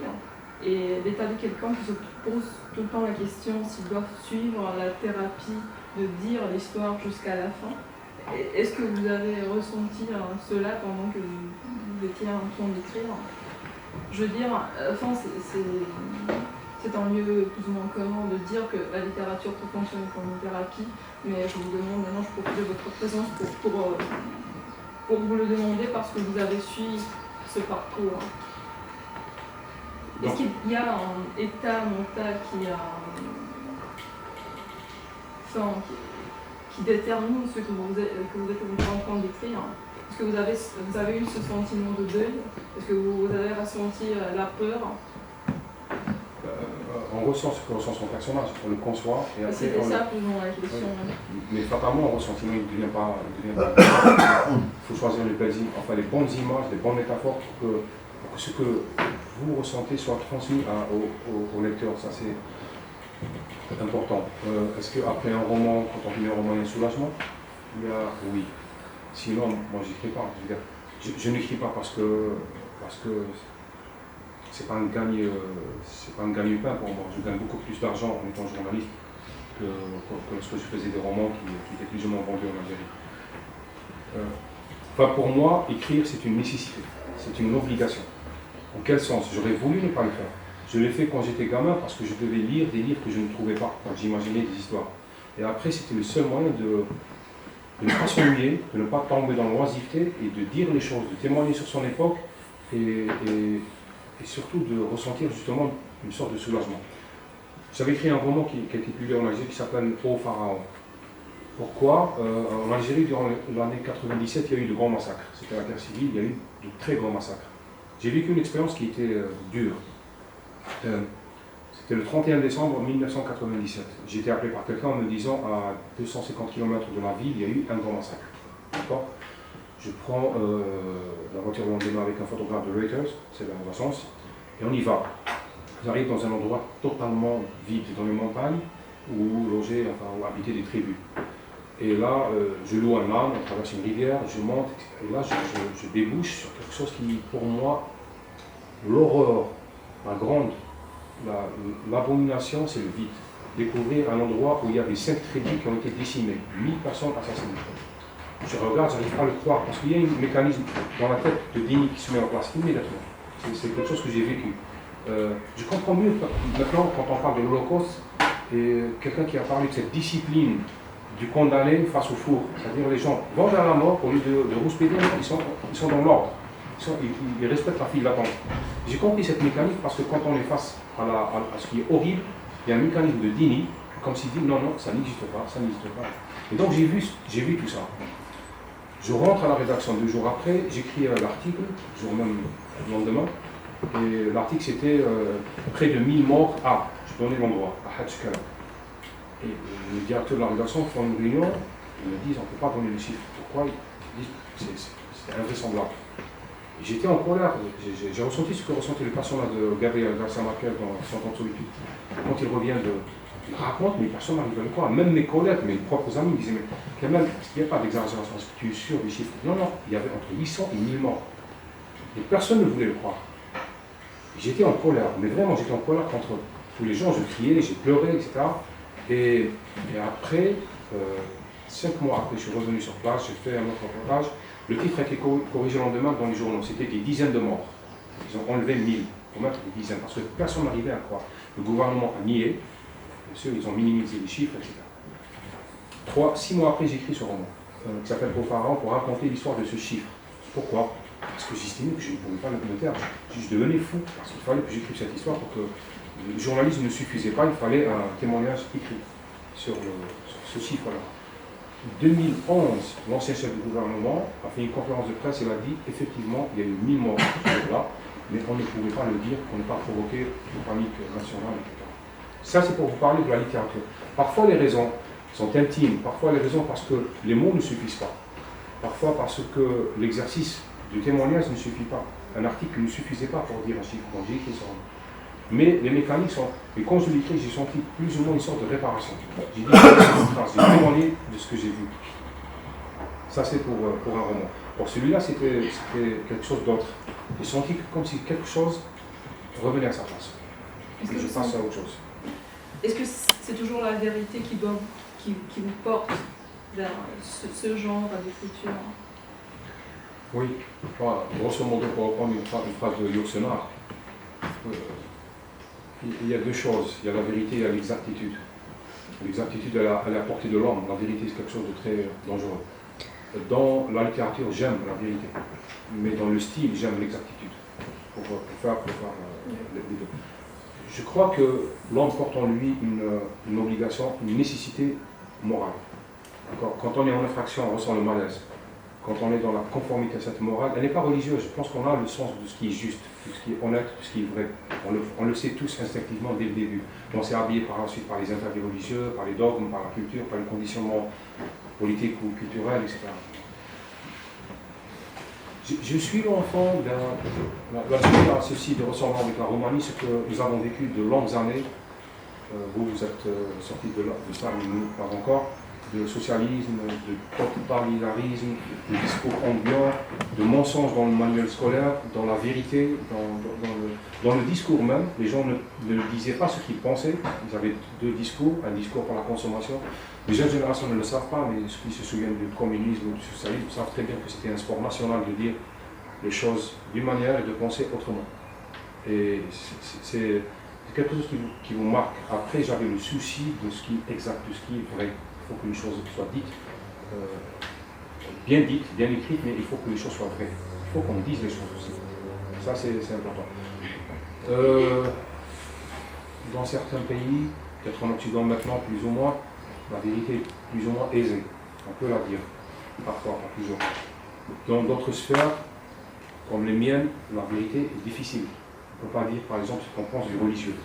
et l'état de quelqu'un qui se pose tout le temps la question s'il doit suivre la thérapie de dire l'histoire jusqu'à la fin. Est-ce que vous avez ressenti cela pendant que vous étiez en train d'écrire? Je veux dire, enfin, c'est un lieu plus ou moins commun de dire que la littérature peut fonctionner comme une thérapie, mais je vous demande maintenant, je profite de votre présence pour vous le demander parce que vous avez suivi ce parcours. Est-ce qu'il y a un état mental qui détermine ce que vous êtes en train d'écrire? Est-ce que vous avez eu ce sentiment de deuil? Est-ce que vous avez ressenti la peur? On ressent ce que ressent son personnage, on le conçoit. C'était ça plus ou moins la question. Oui. Mais fatalement, un ressentiment il ne devient pas. Il faut choisir les bonnes images, les bonnes métaphores pour que ce que vous ressentez soit transmis au lecteur. Ça, c'est important. Est-ce qu'après un roman, quand on finit un roman, il y a un soulagement? Oui. Sinon, moi, je n'écris pas. Je n'écris pas parce que c'est pas un gagne-pain pour moi. Je gagne beaucoup plus d'argent en étant journaliste que lorsque je faisais des romans qui étaient plus ou moins vendus en Algérie. Pour moi, écrire, c'est une nécessité, c'est une obligation. En quel sens? J'aurais voulu ne pas le faire. Je l'ai fait quand j'étais gamin parce que je devais lire des livres que je ne trouvais pas quand j'imaginais des histoires. Et après, c'était le seul moyen de ne pas s'ennuyer, de ne pas tomber dans l'oisiveté et de dire les choses, de témoigner sur son époque et surtout de ressentir justement une sorte de soulagement. J'avais écrit un roman qui a été publié en Algérie qui s'appelle Ô Pharaon. Pourquoi? En Algérie, durant l'année 97, il y a eu de grands massacres. C'était la guerre civile, il y a eu de très grands massacres. J'ai vécu une expérience qui était dure. C'était le 31 décembre 1997. J'ai été appelé par quelqu'un en me disant à 250 km de la ville, il y a eu un grand massacre. D'accord? Je prends la voiture le lendemain avec un photographe de Reuters, c'est l'agence, et on y va. J'arrive dans un endroit totalement vide, dans les montagnes, où habitaient des tribus. Et là, je loue un âne, on traverse une rivière, je monte, et là, je débouche sur quelque chose qui, pour moi, l'horreur, l'abomination, c'est le vide. Découvrir un endroit où il y avait 5 tribus qui ont été décimées, 1000 personnes assassinées. Je regarde, je n'arrive pas à le croire, parce qu'il y a un mécanisme dans la tête de Dini qui se met en place immédiatement. C'est quelque chose que j'ai vécu. Je comprends mieux maintenant quand on parle de l'Holocauste, et quelqu'un qui a parlé de cette discipline du condamné face au four. C'est-à-dire les gens vont vers la mort au lieu de rouspéter, ils sont dans l'ordre. Ils respectent la file d'attente. J'ai compris cette mécanique parce que quand on est face à ce qui est horrible, il y a un mécanisme de Dini, comme s'il dit non, ça n'existe pas, ça n'existe pas. Et donc j'ai vu tout ça. Je rentre à la rédaction 2 jours après, j'écris l'article, le jour même le lendemain, et l'article c'était près de 1000 morts je donnais l'endroit, à Hatchkala. Et le directeur de la rédaction fait une réunion, ils me disent on ne peut pas donner les chiffres. Pourquoi? Ils disent c'est invraisemblable. J'étais en colère, j'ai ressenti ce que ressentait le personnage de Gabriel Garcia Marquez dans 100 ans de solitude. Quand il revient il raconte, mais personne n'arrive à le croire. Même mes collègues, mes propres amis me disaient, mais quand même, il n'y a pas d'exagération, est-ce que tu es sûr des chiffres? Non, il y avait entre 800 et 1000 morts. Et personne ne voulait le croire. J'étais en colère, mais vraiment j'étais en colère contre tous les gens, je criais, j'ai pleuré, etc. Et après, 5 mois après, je suis revenu sur place, j'ai fait un autre reportage. Le titre a été corrigé le lendemain dans les journaux, c'était des dizaines de morts. Ils ont enlevé 1000 pour mettre des dizaines, parce que personne n'arrivait à croire. Le gouvernement a nié, bien sûr, ils ont minimisé les chiffres, etc. 6 mois après, j'écris ce roman, qui s'appelle Ô Pharaon, pour raconter l'histoire de ce chiffre. Pourquoi? Parce que j'estimais que je ne pouvais pas le taire. Je devenais fou, parce qu'il fallait que j'écrive cette histoire pour que le journalisme ne suffisait pas, il fallait un témoignage écrit sur ce chiffre-là. 2011, l'ancien chef du gouvernement a fait une conférence de presse et a dit effectivement il y a eu 1000 morts là, mais on ne pouvait pas le dire pour ne pas provoquer une panique nationale, etc. Ça c'est pour vous parler de la littérature. Parfois les raisons sont intimes, parfois les raisons parce que les mots ne suffisent pas, parfois parce que l'exercice du témoignage ne suffit pas. Un article ne suffisait pas pour dire un chiffre, quand j'ai écrit ça. Mais les mécaniques sont. Et quand je l'écris, j'ai senti plus ou moins une sorte de réparation. J'ai dit, j'ai témoigné de ce que j'ai vu. Ça, c'est pour un roman. Pour celui-là, c'était quelque chose d'autre. J'ai senti comme si quelque chose revenait à sa place. Et je passe à autre chose. Est-ce que c'est toujours la vérité qui vous porte vers ce genre d'écriture? Oui. Voilà. Grosso modo, pour reprendre une phrase de Yourcenar, il y a deux choses. Il y a la vérité et il y a l'exactitude. L'exactitude, elle est à la portée de l'homme. La vérité, c'est quelque chose de très dangereux. Dans la littérature, j'aime la vérité. Mais dans le style, j'aime l'exactitude. Pour faire les deux. Je crois que l'homme porte en lui une obligation, une nécessité morale. Quand on est en infraction, on ressent le malaise. Quand on est dans la conformité à cette morale, elle n'est pas religieuse. Je pense qu'on a le sens de ce qui est juste, de ce qui est honnête, de ce qui est vrai. On le sait tous instinctivement dès le début. On s'est habillé par la suite par les interdits religieux, par les dogmes, par la culture, par le conditionnement politique ou culturel, etc. Je suis l'enfant d'un... La ceci de ressemblant avec la Roumanie, ce que nous avons vécu de longues années. Vous êtes sortis de ça, mais nous pas encore. De socialisme, de totalitarisme, de discours ambiants, de mensonges dans le manuel scolaire, dans la vérité, dans le discours même. Les gens ne disaient pas ce qu'ils pensaient. Ils avaient deux discours, un discours pour la consommation. Les jeunes générations ne le savent pas, mais ceux qui se souviennent du communisme ou du socialisme savent très bien que c'était un sport national de dire les choses d'une manière et de penser autrement. Et c'est quelque chose qui vous marque. Après, j'avais le souci de ce qui est exact, de ce qui est vrai. Il faut que les choses soient dites, bien écrites, mais il faut que les choses soient vraies. Il faut qu'on dise les choses aussi. Ça, c'est important. Dans certains pays, peut-être en Occident maintenant, plus ou moins, la vérité est plus ou moins aisée. On peut la dire, parfois, pas toujours. Dans d'autres sphères, comme les miennes, la vérité est difficile. On ne peut pas dire, par exemple, ce qu'on pense du religieux.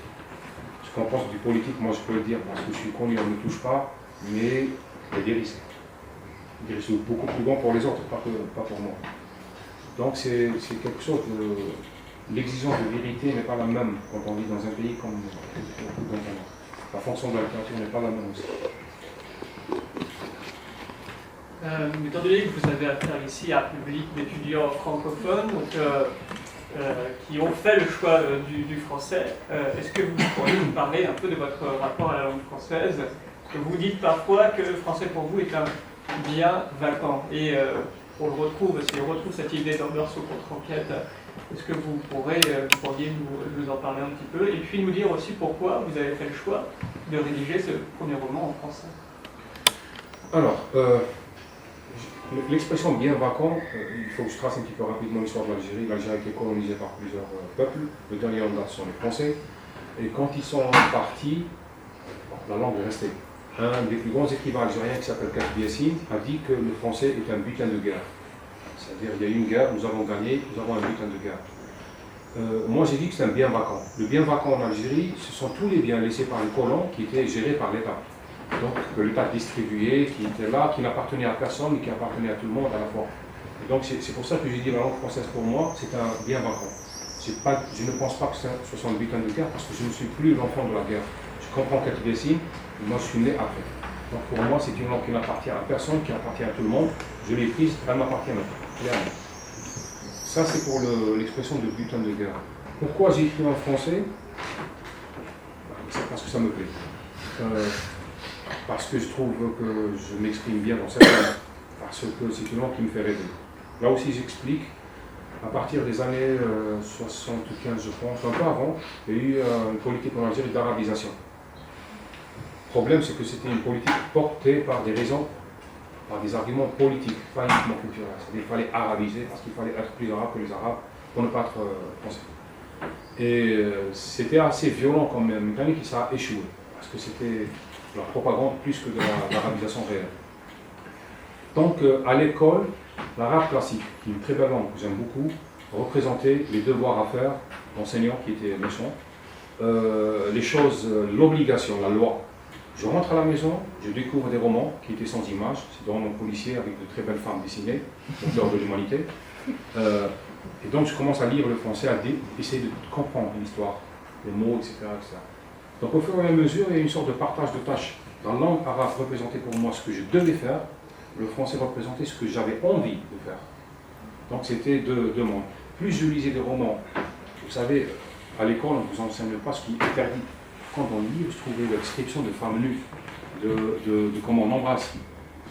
Ce qu'on pense du politique, moi je peux le dire parce que je suis connu, on ne me touche pas. Mais il y a des risques. Des risques beaucoup plus grands pour les autres, pas pour moi. Donc c'est quelque chose de... L'exigence de vérité n'est pas la même quand on vit dans un pays comme dans un autre. La fonction de la littérature n'est pas la même aussi. Étant donné que vous avez affaire ici à un public d'étudiants francophones, qui ont fait le choix du français, est-ce que vous pourriez nous parler un peu de votre rapport à la langue française ? Vous dites parfois que le français pour vous est un bien vacant. Et on retrouve cette idée dans Meursault contre-enquête. Est-ce que vous pourriez nous en parler un petit peu? Et puis nous dire aussi pourquoi vous avez fait le choix de rédiger ce premier roman en français. Alors, l'expression bien vacant, il faut que je trace un petit peu rapidement l'histoire de l'Algérie. L'Algérie a été colonisée par plusieurs peuples. Le dernier en date sont les Français. Et quand ils sont partis, la langue est restée. Un des plus grands écrivains algériens qui s'appelle Katib Yassine a dit que le français est un butin de guerre. C'est-à-dire il y a eu une guerre, nous avons gagné, nous avons un butin de guerre. Moi j'ai dit que c'est un bien vacant. Le bien vacant en Algérie, ce sont tous les biens laissés par les colons qui étaient gérés par l'État. Donc que l'État distribuait, qui était là, qui n'appartenait à personne, mais qui appartenait à tout le monde à la fois. Et donc c'est pour ça que j'ai dit la langue française pour moi, c'est un bien vacant. Je ne pense pas que ce soit un butin de guerre parce que je ne suis plus l'enfant de la guerre. Je comprends Katib Yassine. Moi, je suis né après. Donc pour moi, c'est une langue qui n'appartient à personne, qui appartient à tout le monde. Je l'ai prise, elle m'appartient maintenant. Ça, c'est pour l'expression de butin de guerre. Pourquoi j'ai écrit en français? C'est parce que ça me plaît. Parce que je trouve que je m'exprime bien dans cette langue. Parce que c'est une langue qui me fait rêver. Là aussi, j'explique. À partir des années 75, je pense, un peu avant, il y a eu une politique en Algérie d'arabisation. Le problème, c'est que c'était une politique portée par des raisons, par des arguments politiques, pas uniquement culturels. C'est-à-dire qu'il fallait arabiser parce qu'il fallait être plus arabe que les arabes pour ne pas être français. Et c'était assez violent comme mécanique et ça a échoué. Parce que c'était la propagande plus que de l'arabisation réelle. Donc à l'école, l'arabe classique, qui est une très belle langue que j'aime beaucoup, représentait les devoirs à faire d'enseignants qui étaient méchants, les choses, l'obligation, la loi. Je rentre à la maison, je découvre des romans qui étaient sans images, c'est des romans policiers avec de très belles femmes dessinées, au cœur de l'humanité. Et donc je commence à lire le français, à essayer de comprendre l'histoire, les mots, etc., etc. Donc au fur et à mesure, il y a une sorte de partage de tâches. Dans la langue arabe représentait pour moi ce que je devais faire, le français représentait ce que j'avais envie de faire. Donc c'était deux mondes. Plus je lisais des romans, vous savez, à l'école on ne vous enseigne pas ce qui est interdit. Quand on lit, je trouvais la description de femmes nues, de comment on embrasse,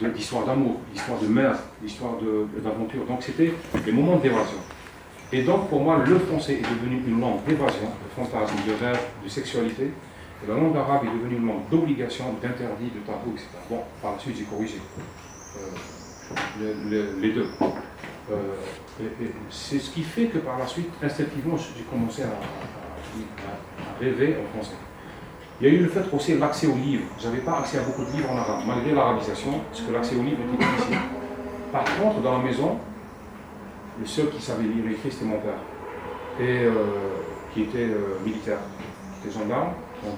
d'histoire d'amour, d'histoire de mère, d'histoire d'aventure. Donc c'était des moments d'évasion. Et donc pour moi, le français est devenu une langue d'évasion, de fantasme, de rêve, de sexualité. Et la langue arabe est devenue une langue d'obligation, d'interdit, de tabou, etc. Bon, par la suite j'ai corrigé les deux. C'est ce qui fait que par la suite, instinctivement, j'ai commencé à rêver en français. Il y a eu le fait aussi l'accès aux livres. Je n'avais pas accès à beaucoup de livres en arabe, malgré l'arabisation, parce que l'accès aux livres était difficile. Par contre, dans la maison, le seul qui savait lire et écrire, c'était mon père, et qui était militaire, qui était gendarme. Donc,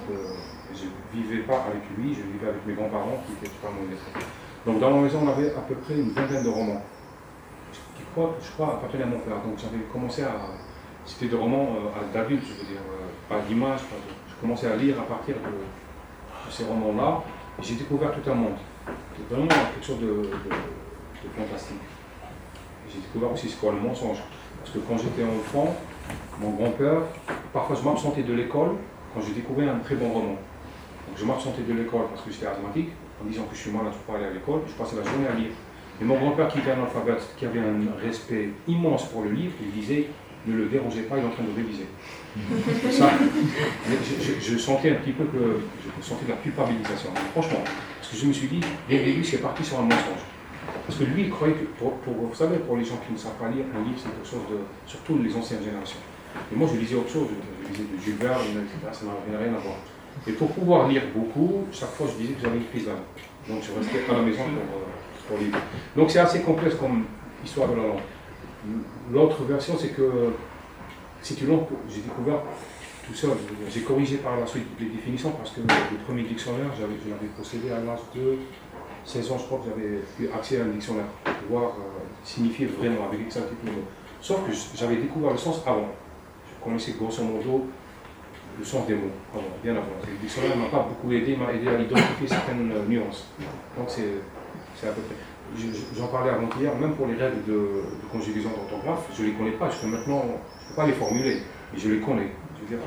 je ne vivais pas avec lui, je vivais avec mes grands-parents qui étaient totalement illettrés. Donc, dans la maison, on avait à peu près une vingtaine de romans, qui, je crois, appartenaient à mon père. Donc, j'avais commencé à. C'était des romans d'adultes, je veux dire, pas d'images, je commençais à lire à partir de ces romans-là, et j'ai découvert tout un monde. C'était vraiment quelque chose de fantastique. J'ai découvert aussi ce qu'est le mensonge. Parce que quand j'étais enfant, mon grand-père, parfois je m'absentais de l'école quand j'ai découvert un très bon roman. Donc je m'absentais de l'école parce que j'étais asthmatique, en disant que je suis malade, je ne peux pas aller à l'école, je passais la journée à lire. Et mon grand-père, qui était un analphabète, qui avait un respect immense pour le livre, il disait ne le dérangez pas, il est en train de réviser. Ça, je sentais un petit peu que je sentais de la culpabilisation, franchement. Parce que je me suis dit, dès le début, c'est parti sur un mensonge. Parce que lui, il croyait que, vous savez, pour les gens qui ne savent pas lire, un livre, c'est quelque chose de. Surtout les anciennes générations. Et moi, je lisais autre chose, je lisais de Jules Verne, etc., ça n'avait rien à voir. Et pour pouvoir lire beaucoup, chaque fois, je disais que j'avais une crise d'âme. Donc, je restais à la maison pour lire. Donc, c'est assez complexe comme histoire de la langue. L'autre version, c'est que c'est une langue que j'ai découvert tout seul. J'ai corrigé par la suite les définitions parce que le premier dictionnaire, je l'avais possédé à l'âge de 16 ans, je crois que j'avais eu accès à un dictionnaire pour pouvoir signifier vraiment avec exactitude le mot. Sauf que j'avais découvert le sens avant. Je connaissais grosso modo le sens des mots avant, bien avant. Le dictionnaire ne m'a pas beaucoup aidé, il m'a aidé à identifier certaines nuances. Donc c'est à peu près. J'en parlais avant-hier, même pour les règles de conjugaison d'orthographe, je ne les connais pas, jusqu'à maintenant, je ne peux pas les formuler, mais je les connais. Je veux dire,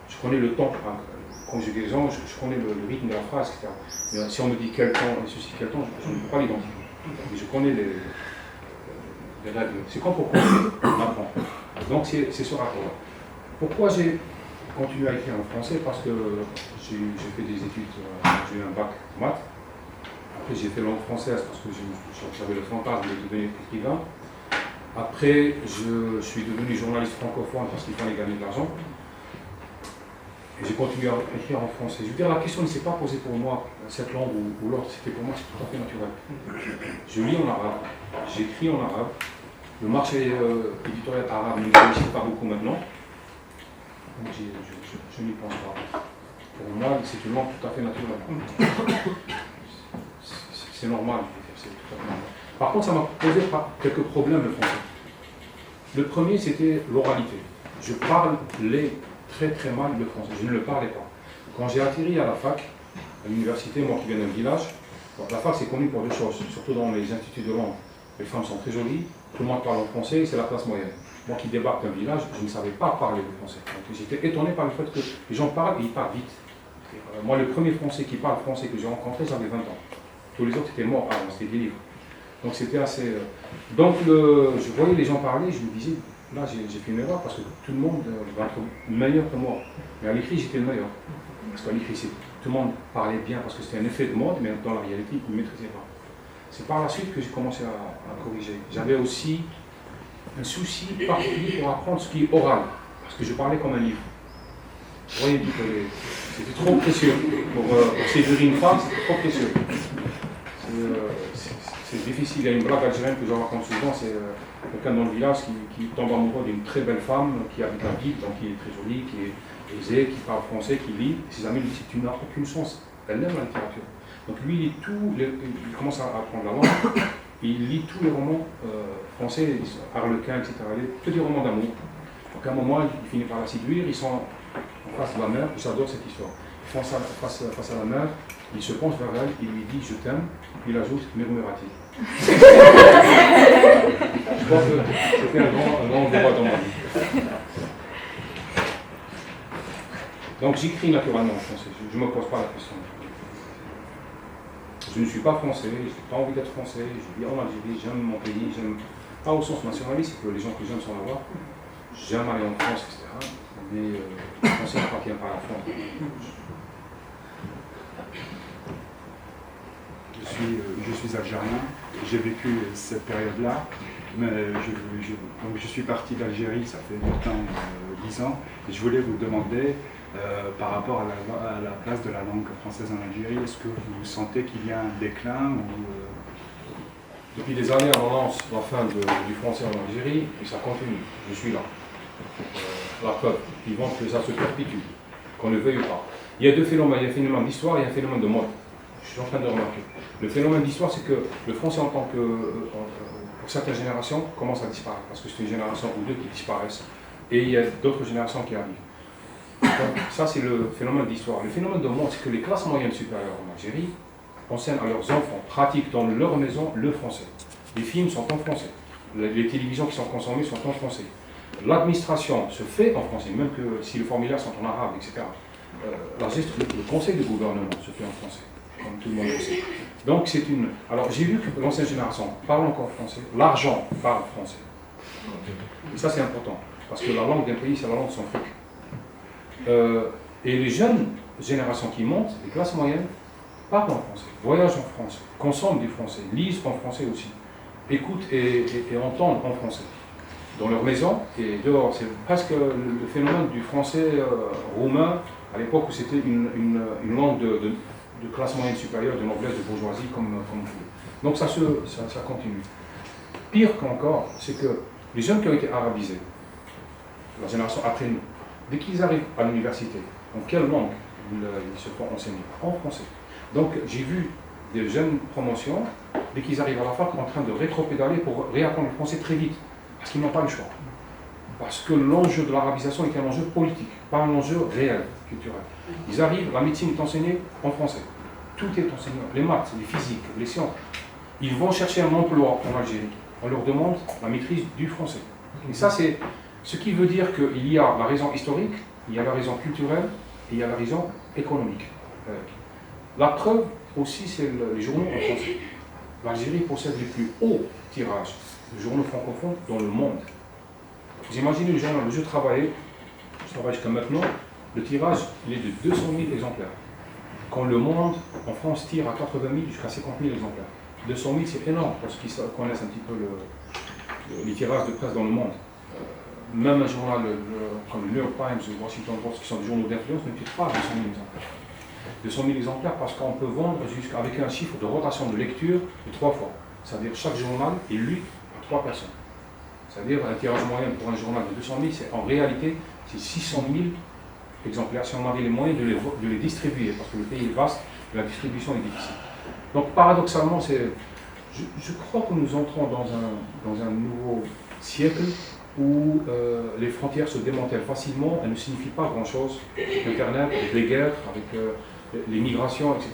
je connais le temps, conjugaison, je connais le rythme de la phrase, etc. Mais si on me dit quel temps et ceci, quel temps, je ne peux pas l'identifier. Mais je connais les règles. C'est comme pour conjuguer, on apprend. Donc c'est ce rapport-là. Pourquoi j'ai continué à écrire en français? Parce que j'ai fait des études, j'ai eu un bac maths. Après, j'ai fait langue française parce que j'avais le fantasme de devenir écrivain. Après, je suis devenu journaliste francophone parce qu'il fallait gagner de l'argent. Et j'ai continué à écrire en français. Je veux dire, la question ne s'est pas posée pour moi, cette langue ou l'autre, c'était pour moi c'est tout à fait naturel. Je lis en arabe, j'écris en arabe. Le marché éditorial arabe ne réussit pas beaucoup maintenant. Donc je n'y pense pas. Pour moi, c'est une langue tout à fait naturelle. C'est normal, c'est tout à fait normal. Par contre, ça m'a posé quelques problèmes le français. Le premier, c'était l'oralité. Je parlais très très mal le français, je ne le parlais pas. Quand j'ai atterri à la fac, à l'université, moi qui viens d'un village, la fac c'est connu pour deux choses, surtout dans les instituts de langue. Les femmes sont très jolies, tout le monde parle en français, c'est la classe moyenne. Moi qui débarque d'un village, je ne savais pas parler le français. Donc j'étais étonné par le fait que les gens parlent et ils parlent vite. Moi, le premier français qui parle français que j'ai rencontré, j'avais 20 ans. Tous les autres étaient morts avant, c'était des livres. Donc c'était assez. Donc je voyais les gens parler, je me disais, là j'ai fait une erreur parce que tout le monde va être meilleur que moi. Mais à l'écrit, j'étais le meilleur. Parce qu'à l'écrit, tout le monde parlait bien parce que c'était un effet de mode, mais dans la réalité, ils ne maîtrisaient pas. C'est par la suite que j'ai commencé à corriger. J'avais aussi un souci particulier pour apprendre ce qui est oral, parce que je parlais comme un livre. Vous voyez, c'était trop précieux. Pour saisir une phrase, c'était trop précieux. c'est difficile. Il y a une blague algérienne que je raconte souvent, c'est quelqu'un dans le village qui tombe amoureux d'une très belle femme qui habite à Ville, donc qui est très jolie, qui est aisée, qui parle français, qui lit. Ses amis lui disent tu n'as aucune chance. Elle aime la littérature. Donc lui, il commence à apprendre la langue, et il lit tous les romans français, Harlequin, etc., les petits romans d'amour. Donc à un moment, il finit par la séduire, ils sont en face de la mer, j'adore cette histoire. Face à la mer, il se penche vers elle, il lui dit je t'aime, puis il ajoute murmura-t-il. Je crois que c'était un grand débat dans ma vie. Donc j'écris naturellement en français, je ne me pose pas la question. Je ne suis pas français, je n'ai pas envie d'être français, je vis en Algérie, j'aime mon pays, j'aime, pas au sens nationaliste, que les gens que j'aime sont là-bas, j'aime aller en France, etc. Mais le français n'appartient pas à la France. Je suis algérien, j'ai vécu cette période-là, mais donc je suis parti d'Algérie, ça fait maintenant 10 ans, et je voulais vous demander, par rapport à la place de la langue française en Algérie, est-ce que vous sentez qu'il y a un déclin ou, Depuis des années, on lance la fin du français en Algérie, et ça continue, je suis là. La preuve, ils vont que ça se perpétue, qu'on ne veuille pas. Il y a deux phénomènes, il y a un phénomène d'histoire et un phénomène de mode. Je suis en train de remarquer. Le phénomène d'histoire, c'est que le français en tant que, pour certaines générations, commence à disparaître, parce que c'est une génération ou deux qui disparaissent, et il y a d'autres générations qui arrivent. Donc, ça, c'est le phénomène d'histoire. Le phénomène de monde, c'est que les classes moyennes supérieures en Algérie enseignent à leurs enfants, pratiquent dans leur maison le français. Les films sont en français, les télévisions qui sont consommées sont en français. L'administration se fait en français, même que si les formulaires sont en arabe, etc. Le conseil de gouvernement se fait en français, comme tout le monde le sait. Donc c'est une... Alors j'ai vu que l'ancienne génération parle encore français, l'argent parle français. Et ça c'est important, parce que la langue d'un pays, c'est la langue de son fric. Et les jeunes générations qui montent, les classes moyennes, parlent en français, voyagent en France, consomment du français, lisent en français aussi, écoutent et entendent en français. Dans leur maison et dehors. C'est presque le phénomène du français roumain, à l'époque où c'était une langue de classe moyenne supérieure, de noblesse, de bourgeoisie, comme vous voulez. Donc ça continue. Pire qu'encore, c'est que les jeunes qui ont été arabisés, la génération après nous, dès qu'ils arrivent à l'université, en quelle langue ils se font enseigner? En français. Donc j'ai vu des jeunes promotions, dès qu'ils arrivent à la fac, en train de rétropédaler pour réapprendre le français très vite. Parce qu'ils n'ont pas le choix. Parce que l'enjeu de l'arabisation est un enjeu politique, pas un enjeu réel, culturel. Ils arrivent, la médecine est enseignée en français. Tout est enseigné, les maths, les physiques, les sciences. Ils vont chercher un emploi en Algérie. On leur demande la maîtrise du français. Et ça, c'est ce qui veut dire qu'il y a la raison historique, il y a la raison culturelle et il y a la raison économique. La preuve aussi, c'est les journaux en français. L'Algérie possède les plus hauts tirages de journaux francophones dans le monde. Vous imaginez le journal où je travaille jusqu'à maintenant, le tirage il est de 200 000 exemplaires. Quand Le Monde en France tire à 80 000 jusqu'à 50 000 exemplaires. 200 000 c'est énorme pour ceux qui connaissent un petit peu les tirages de presse dans le monde. Même un journal comme le New York Times ou le Washington Post, qui sont des journaux d'influence, ne tire pas 200 000 exemplaires. 200 000 exemplaires parce qu'on peut vendre avec un chiffre de rotation de lecture de 3 fois. C'est-à-dire chaque journal est lu par 3 personnes. C'est-à-dire un tirage moyen pour un journal de 200 000, en réalité, c'est 600 000 exemplaires si on avait les moyens de les distribuer, parce que le pays est vaste et la distribution est difficile. Donc paradoxalement, je crois que nous entrons dans un nouveau siècle où les frontières se démantèlent facilement, elles ne signifient pas grand-chose, avec Internet, avec les guerres, avec les migrations, etc.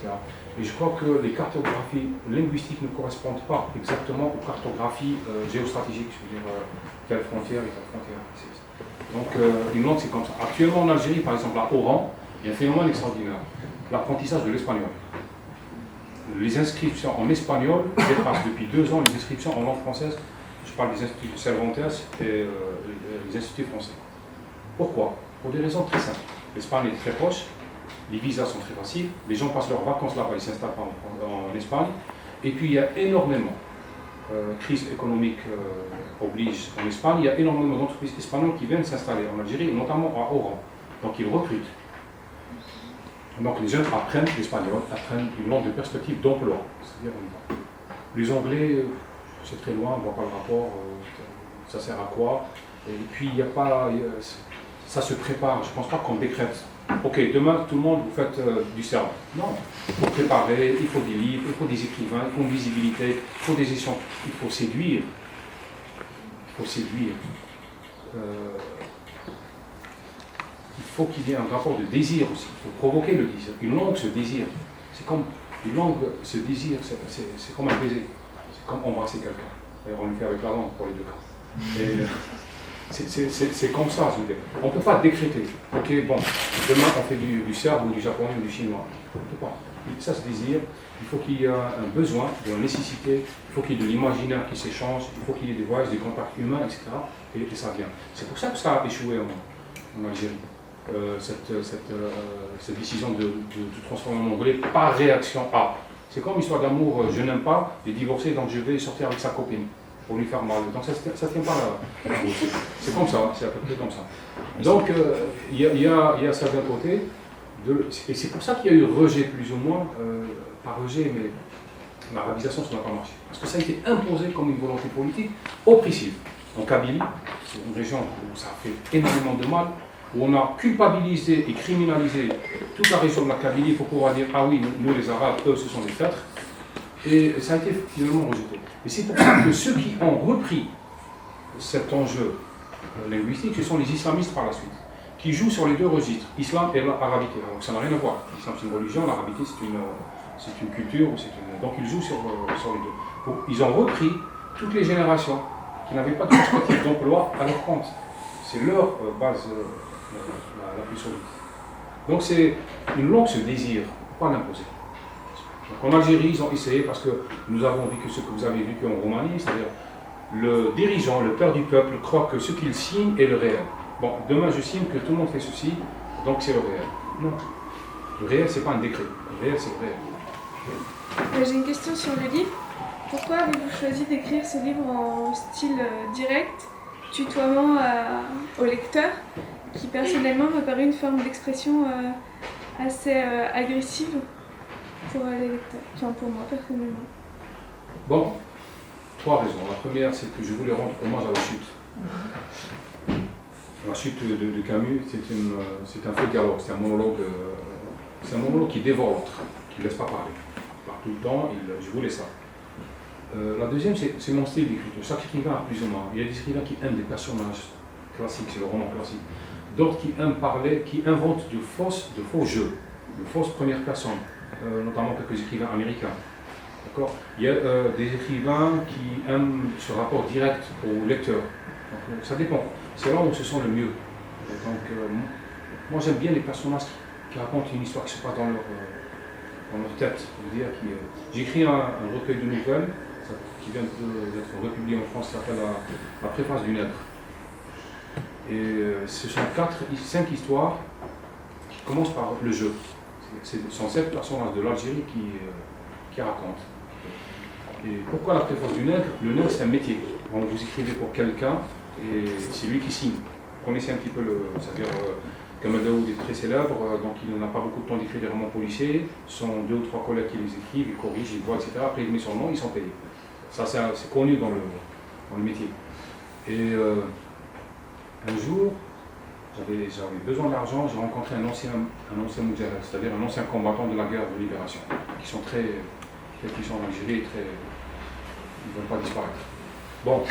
Et je crois que les cartographies linguistiques ne correspondent pas exactement aux cartographies géostratégiques, c'est-à-dire quelle frontière et quelle frontière existe. Donc une langue c'est comme ça. Actuellement en Algérie, par exemple à Oran, il y a un phénomène extraordinaire, l'apprentissage de l'espagnol. Les inscriptions en espagnol dépassent depuis 2 ans les inscriptions en langue française. Je parle des instituts de Cervantes et les instituts français. Pourquoi? Pour des raisons très simples. L'Espagne est très proche, les visas sont très faciles, les gens passent leurs vacances là-bas, ils s'installent en Espagne, et puis il y a énormément, crise économique oblige en Espagne, il y a énormément d'entreprises espagnoles qui viennent s'installer en Algérie, notamment à Oran. Donc ils recrutent. Donc les jeunes apprennent l'espagnol, apprennent une langue de perspective d'emploi. C'est-à-dire Les Anglais, c'est très loin, on ne voit pas le rapport, ça sert à quoi? Et puis, il n'y a pas. Ça se prépare, je ne pense pas qu'on décrète. Ok, demain, tout le monde, vous faites du serment. Non, il faut préparer, il faut des livres, il faut des écrivains, il faut une visibilité, il faut des échanges, il faut séduire. Il faut séduire. Il faut qu'il y ait un rapport de désir aussi. Il faut provoquer le désir. Une langue se désire. C'est comme une langue se désire, c'est comme un baiser. C'est comme embrasser quelqu'un. D'ailleurs, on le fait avec la langue pour les deux cas. Et c'est comme ça, je veux dire. On ne peut pas décréter. Ok, bon, demain on fait du serbe ou du japonais ou du chinois. On ne peut pas. Ça se désire. Il faut qu'il y ait un besoin, une nécessité. Il faut qu'il y ait de l'imaginaire qui s'échange. Il faut qu'il y ait des voyages, des contacts humains, etc. Et ça vient. C'est pour ça que ça a échoué en Algérie. Cette décision de transformer en anglais par réaction à. C'est comme histoire d'amour, je n'aime pas, et divorcer, donc je vais sortir avec sa copine pour lui faire mal. Donc ça ne tient pas la bouche. C'est comme ça, c'est à peu près comme ça. Donc il y a ça d'un côté, et c'est pour ça qu'il y a eu rejet plus ou moins, pas rejet, mais l'arabisation, ça n'a pas marché. Parce que ça a été imposé comme une volonté politique oppressive. En Kabylie, c'est une région où ça a fait énormément de mal, où on a culpabilisé et criminalisé toute la région de la Kabylie pour pouvoir dire ah oui, nous les Arabes, eux, ce sont des traîtres. Et ça a été finalement rejeté. Et c'est pour ça que ceux qui ont repris cet enjeu linguistique, ce sont les islamistes par la suite, qui jouent sur les deux registres, islam et arabité. Donc ça n'a rien à voir. L'islam c'est une religion, l'arabité c'est une culture, donc ils jouent sur les deux. Donc, ils ont repris toutes les générations qui n'avaient pas de perspective d'emploi à leur compte. C'est leur base la plus solide. Donc c'est une langue se désire, pas l'imposer. Donc en Algérie, ils ont essayé parce que nous avons vécu ce que vous avez vécu en Roumanie, c'est-à-dire le dirigeant, le père du peuple, croit que ce qu'il signe est le réel. Bon, demain je signe que tout le monde fait ceci, donc c'est le réel. Non. Le réel, c'est pas un décret. Le réel, c'est le réel. J'ai une question sur le livre. Pourquoi avez-vous choisi d'écrire ce livre en style direct, tutoiement au lecteur, qui personnellement me paraît une forme d'expression assez agressive pour les lecteurs, enfin pour moi personnellement? Bon, 3 raisons. La première, c'est que je voulais rendre hommage à la chute. La chute de Camus, c'est un faux dialogue, c'est un monologue qui dévore l'autre, qui ne laisse pas parler. Il parle tout le temps, je voulais ça. La deuxième, c'est mon style d'écriture. Chaque écrivain a plus ou moins. Il y a des écrivains qui aiment des personnages classiques, c'est le roman classique. D'autres qui aiment parler, qui inventent de faux jeux, de fausses premières personnes, notamment quelques écrivains américains. D'accord? Il y a des écrivains qui aiment ce rapport direct au lecteur. Donc, ça dépend. C'est là où on se sent le mieux. Et donc, moi j'aime bien les personnages qui racontent une histoire qui se passe dans leur tête. J'ai écrit un recueil de nouvelles qui vient d'être republié en France, qui s'appelle la préface du Nègre. Et ce sont 5 histoires qui commencent par le jeu. Ce sont 7 personnages de l'Algérie qui racontent. Et pourquoi la préface du Nègre? Le Nègre, c'est un métier. Donc, vous écrivez pour quelqu'un et c'est lui qui signe. Vous connaissez un petit peu c'est-à-dire Kamel Daoud est très célèbre, donc il n'a pas beaucoup de temps d'écrire des romans policiers. Ce sont 2 ou 3 collègues qui les écrivent, ils corrigent, ils voient, etc. Après, il met son nom, ils sont payés. Ça, c'est connu dans le métier. Et un jour, j'avais besoin d'argent, j'ai rencontré un ancien Moudjahid, c'est-à-dire un ancien combattant de la guerre de libération, qui sont très puissants en Algérie, ils ne veulent pas disparaître. Bon,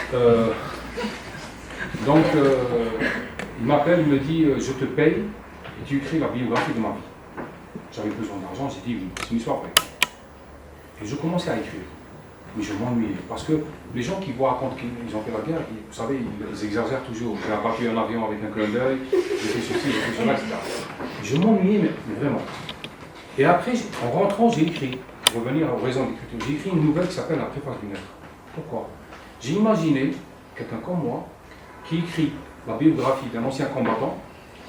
donc il m'appelle, il me dit je te paye et tu écris la biographie de ma vie. J'avais besoin d'argent, j'ai dit oui, c'est une histoire vraie. Et je commençais à écrire. Mais je m'ennuyais, parce que les gens qui vous racontent qu'ils ont fait la guerre, vous savez, ils exagèrent toujours. J'ai abattu un avion avec un clin d'œil, j'ai fait ceci, j'ai fait cela, etc. Je m'ennuyais, mais vraiment. Et après, en rentrant, j'ai écrit, pour revenir aux raisons d'écriture, j'ai écrit une nouvelle qui s'appelle La préface du Nègre. Pourquoi? J'ai imaginé quelqu'un comme moi qui écrit la biographie d'un ancien combattant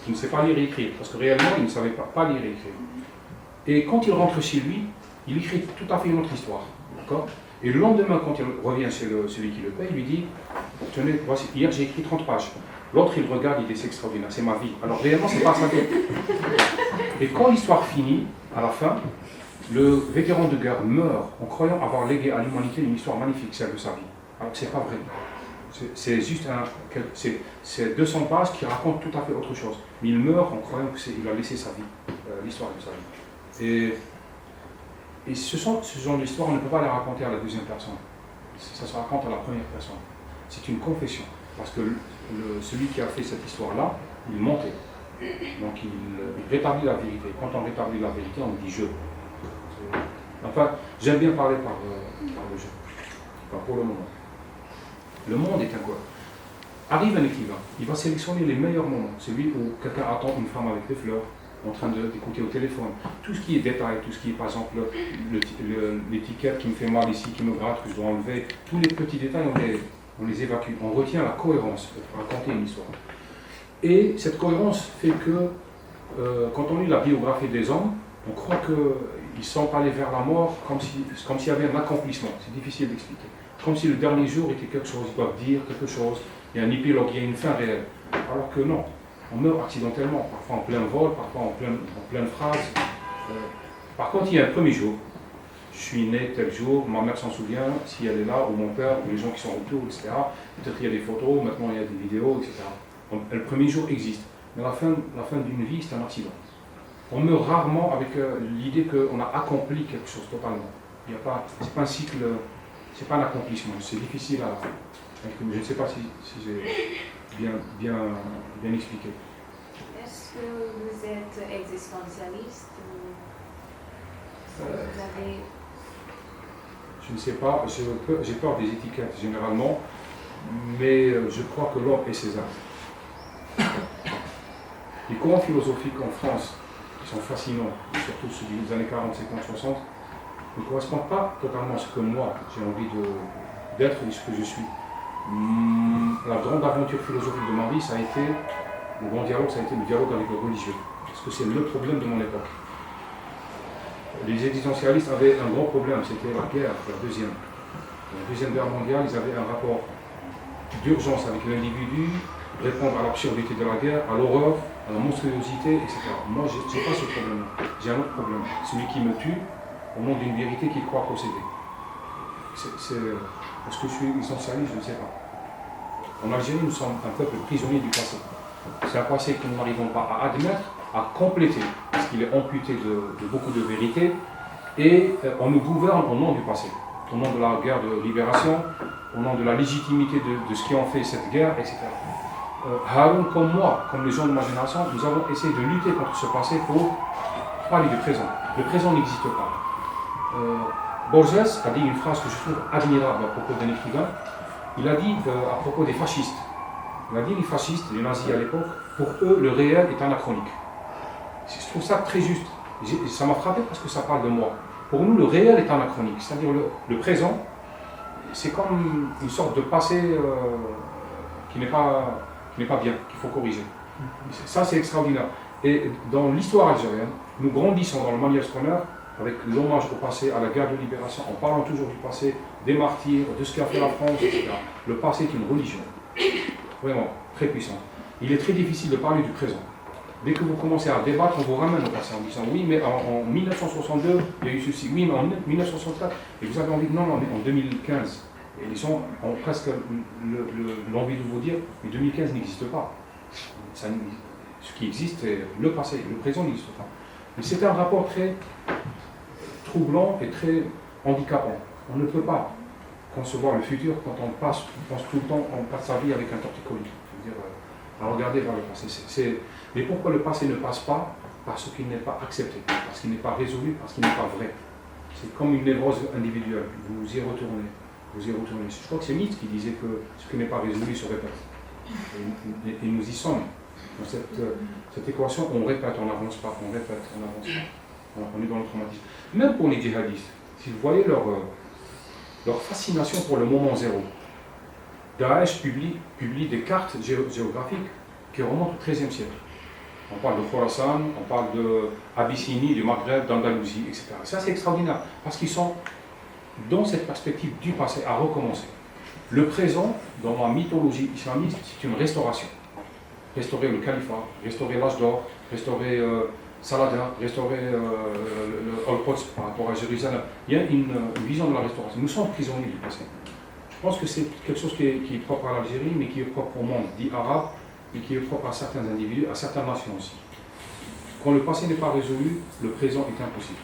qui ne sait pas lire et écrire, parce que réellement, il ne savait pas lire et écrire. Et quand il rentre chez lui, il écrit tout à fait une autre histoire. D'accord? Et le lendemain, quand il revient chez celui qui le paye, il lui dit « Tenez, voici, hier j'ai écrit 30 pages. » L'autre, il regarde, il dit « C'est extraordinaire, c'est ma vie. » Alors réellement, c'est pas sa vie. Et quand l'histoire finit, à la fin, Le vétéran de guerre meurt en croyant avoir légué à l'humanité une histoire magnifique, celle de sa vie. Alors que ce n'est pas vrai. C'est juste c'est 200 pages qui racontent tout à fait autre chose. Mais il meurt en croyant qu'il a laissé sa vie, l'histoire de sa vie. Et ce genre d'histoire, on ne peut pas la raconter à la deuxième personne. Ça se raconte à la première personne. C'est une confession. Parce que celui qui a fait cette histoire-là, il mentait. Donc il rétablit la vérité. Quand on rétablit la vérité, on dit je. Enfin, j'aime bien parler par le jeu. Enfin, pour le moment. Le monde est un quoi? Arrive un écrivain, il va sélectionner les meilleurs moments. Celui où quelqu'un attend une femme avec des fleurs, en train d'écouter au téléphone. Tout ce qui est détail, tout ce qui est par exemple l'étiquette qui me fait mal ici, qui me gratte, que je dois enlever, tous les petits détails, on les évacue. On retient la cohérence pour raconter une histoire. Et cette cohérence fait que, quand on lit la biographie des hommes, on croit qu'ils sont allés vers la mort comme s'il y avait un accomplissement. C'est difficile d'expliquer. Comme si le dernier jour était quelque chose, ils doivent dire quelque chose, il y a un épilogue, il y a une fin réelle. Alors que non, on meurt accidentellement, parfois en plein vol, parfois en pleine phrase. Par contre, il y a un premier jour. Je suis né tel jour, ma mère s'en souvient, si elle est là, ou mon père, ou les gens qui sont autour, etc. Peut-être qu'il y a des photos, maintenant il y a des vidéos, etc. Donc, le premier jour existe. Mais la fin d'une vie, c'est un accident. On meurt rarement avec l'idée qu'on a accompli quelque chose totalement. C'est pas un cycle, c'est pas un accomplissement, c'est difficile à... Je ne sais pas si j'ai bien expliqué. Est-ce que vous êtes existentialiste ou vous avez... Je ne sais pas, j'ai peur des étiquettes généralement, mais je crois que l'homme est César. Les courants philosophiques en France, qui sont fascinants, surtout ceux des années 40, 50, 60, ne correspondent pas totalement à ce que moi j'ai envie d'être et ce que je suis. La grande aventure philosophique de ma vie, ça a été, le grand dialogue, ça a été le dialogue avec le religieux. Parce que c'est le problème de mon époque. Les existentialistes avaient un gros problème, c'était la guerre, la deuxième. La Deuxième Guerre mondiale, ils avaient un rapport d'urgence avec l'individu, répondre à l'absurdité de la guerre, à l'horreur, à la monstruosité, etc. Moi, je n'ai pas ce problème-là. J'ai un autre problème. Celui qui me tue au nom d'une vérité qu'il croit posséder. Est-ce que je suis essentialiste? Je ne sais pas. En Algérie, nous sommes un peuple prisonnier du passé. C'est un passé que nous n'arrivons pas à admettre, à compléter, parce qu'il est amputé de beaucoup de vérités, et on nous gouverne au nom du passé, au nom de la guerre de libération, au nom de la légitimité de ce qui en fait cette guerre, etc. Haroun, comme moi, comme les gens de ma génération, nous avons essayé de lutter contre ce passé pour parler du présent. Le présent n'existe pas. Borges a dit une phrase que je trouve admirable à propos d'un écrivain. Il a dit à propos des fascistes. Il a dit les fascistes, les nazis à l'époque, pour eux, le réel est anachronique. Je trouve ça très juste. Ça m'a frappé parce que ça parle de moi. Pour nous, le réel est anachronique. C'est-à-dire le présent, c'est comme une sorte de passé qui n'est pas bien, qu'il faut corriger. Ça, c'est extraordinaire. Et dans l'histoire algérienne, nous grandissons dans le manuel scolaire avec l'hommage au passé, à la guerre de libération, en parlant toujours du passé, des martyrs, de ce qu'a fait la France, etc. Le passé est une religion, vraiment très puissante. Il est très difficile de parler du présent. Dès que vous commencez à débattre, on vous ramène au passé en disant oui, mais en 1962, il y a eu ceci, oui, mais en 1964, et vous avez envie de non, mais en 2015. Et les gens ont presque l'envie de vous dire, mais 2015 n'existe pas. Ce qui existe, c'est le passé, le présent n'existe pas. Mais c'est un rapport très troublant et très handicapant. On ne peut pas concevoir le futur quand on pense tout le temps, on passe sa vie avec un torticolis. Je veux dire, à regarder vers le passé. Mais pourquoi le passé ne passe pas? Parce qu'il n'est pas accepté, parce qu'il n'est pas résolu, parce qu'il n'est pas vrai. C'est comme une névrose individuelle. Vous y retournez. Je crois que c'est Nietzsche qui disait que ce qui n'est pas résolu se répète. Et nous y sommes. Dans cette équation, on répète, on n'avance pas, on répète, on n'avance pas. On est dans le traumatisme. Même pour les djihadistes, si vous voyez leur fascination pour le moment zéro, Daesh publie des cartes géographiques qui remontent au XIIIe siècle. On parle de Khorasan, on parle de Abyssinie, du Maghreb, d'Andalousie, etc. Ça, c'est extraordinaire, parce qu'ils sont dans cette perspective du passé à recommencer. Le présent, dans la mythologie islamiste, c'est une restauration. Restaurer le califat, restaurer l'âge d'or, restaurer Saladin, restaurer le Al-Quds par rapport à Jérusalem. Il y a une vision de la restauration. Nous sommes prisonniers du passé. Je pense que c'est quelque chose qui est propre à l'Algérie, mais qui est propre au monde dit arabe, et qui est propre à certains individus, à certaines nations aussi. Quand le passé n'est pas résolu, le présent est impossible.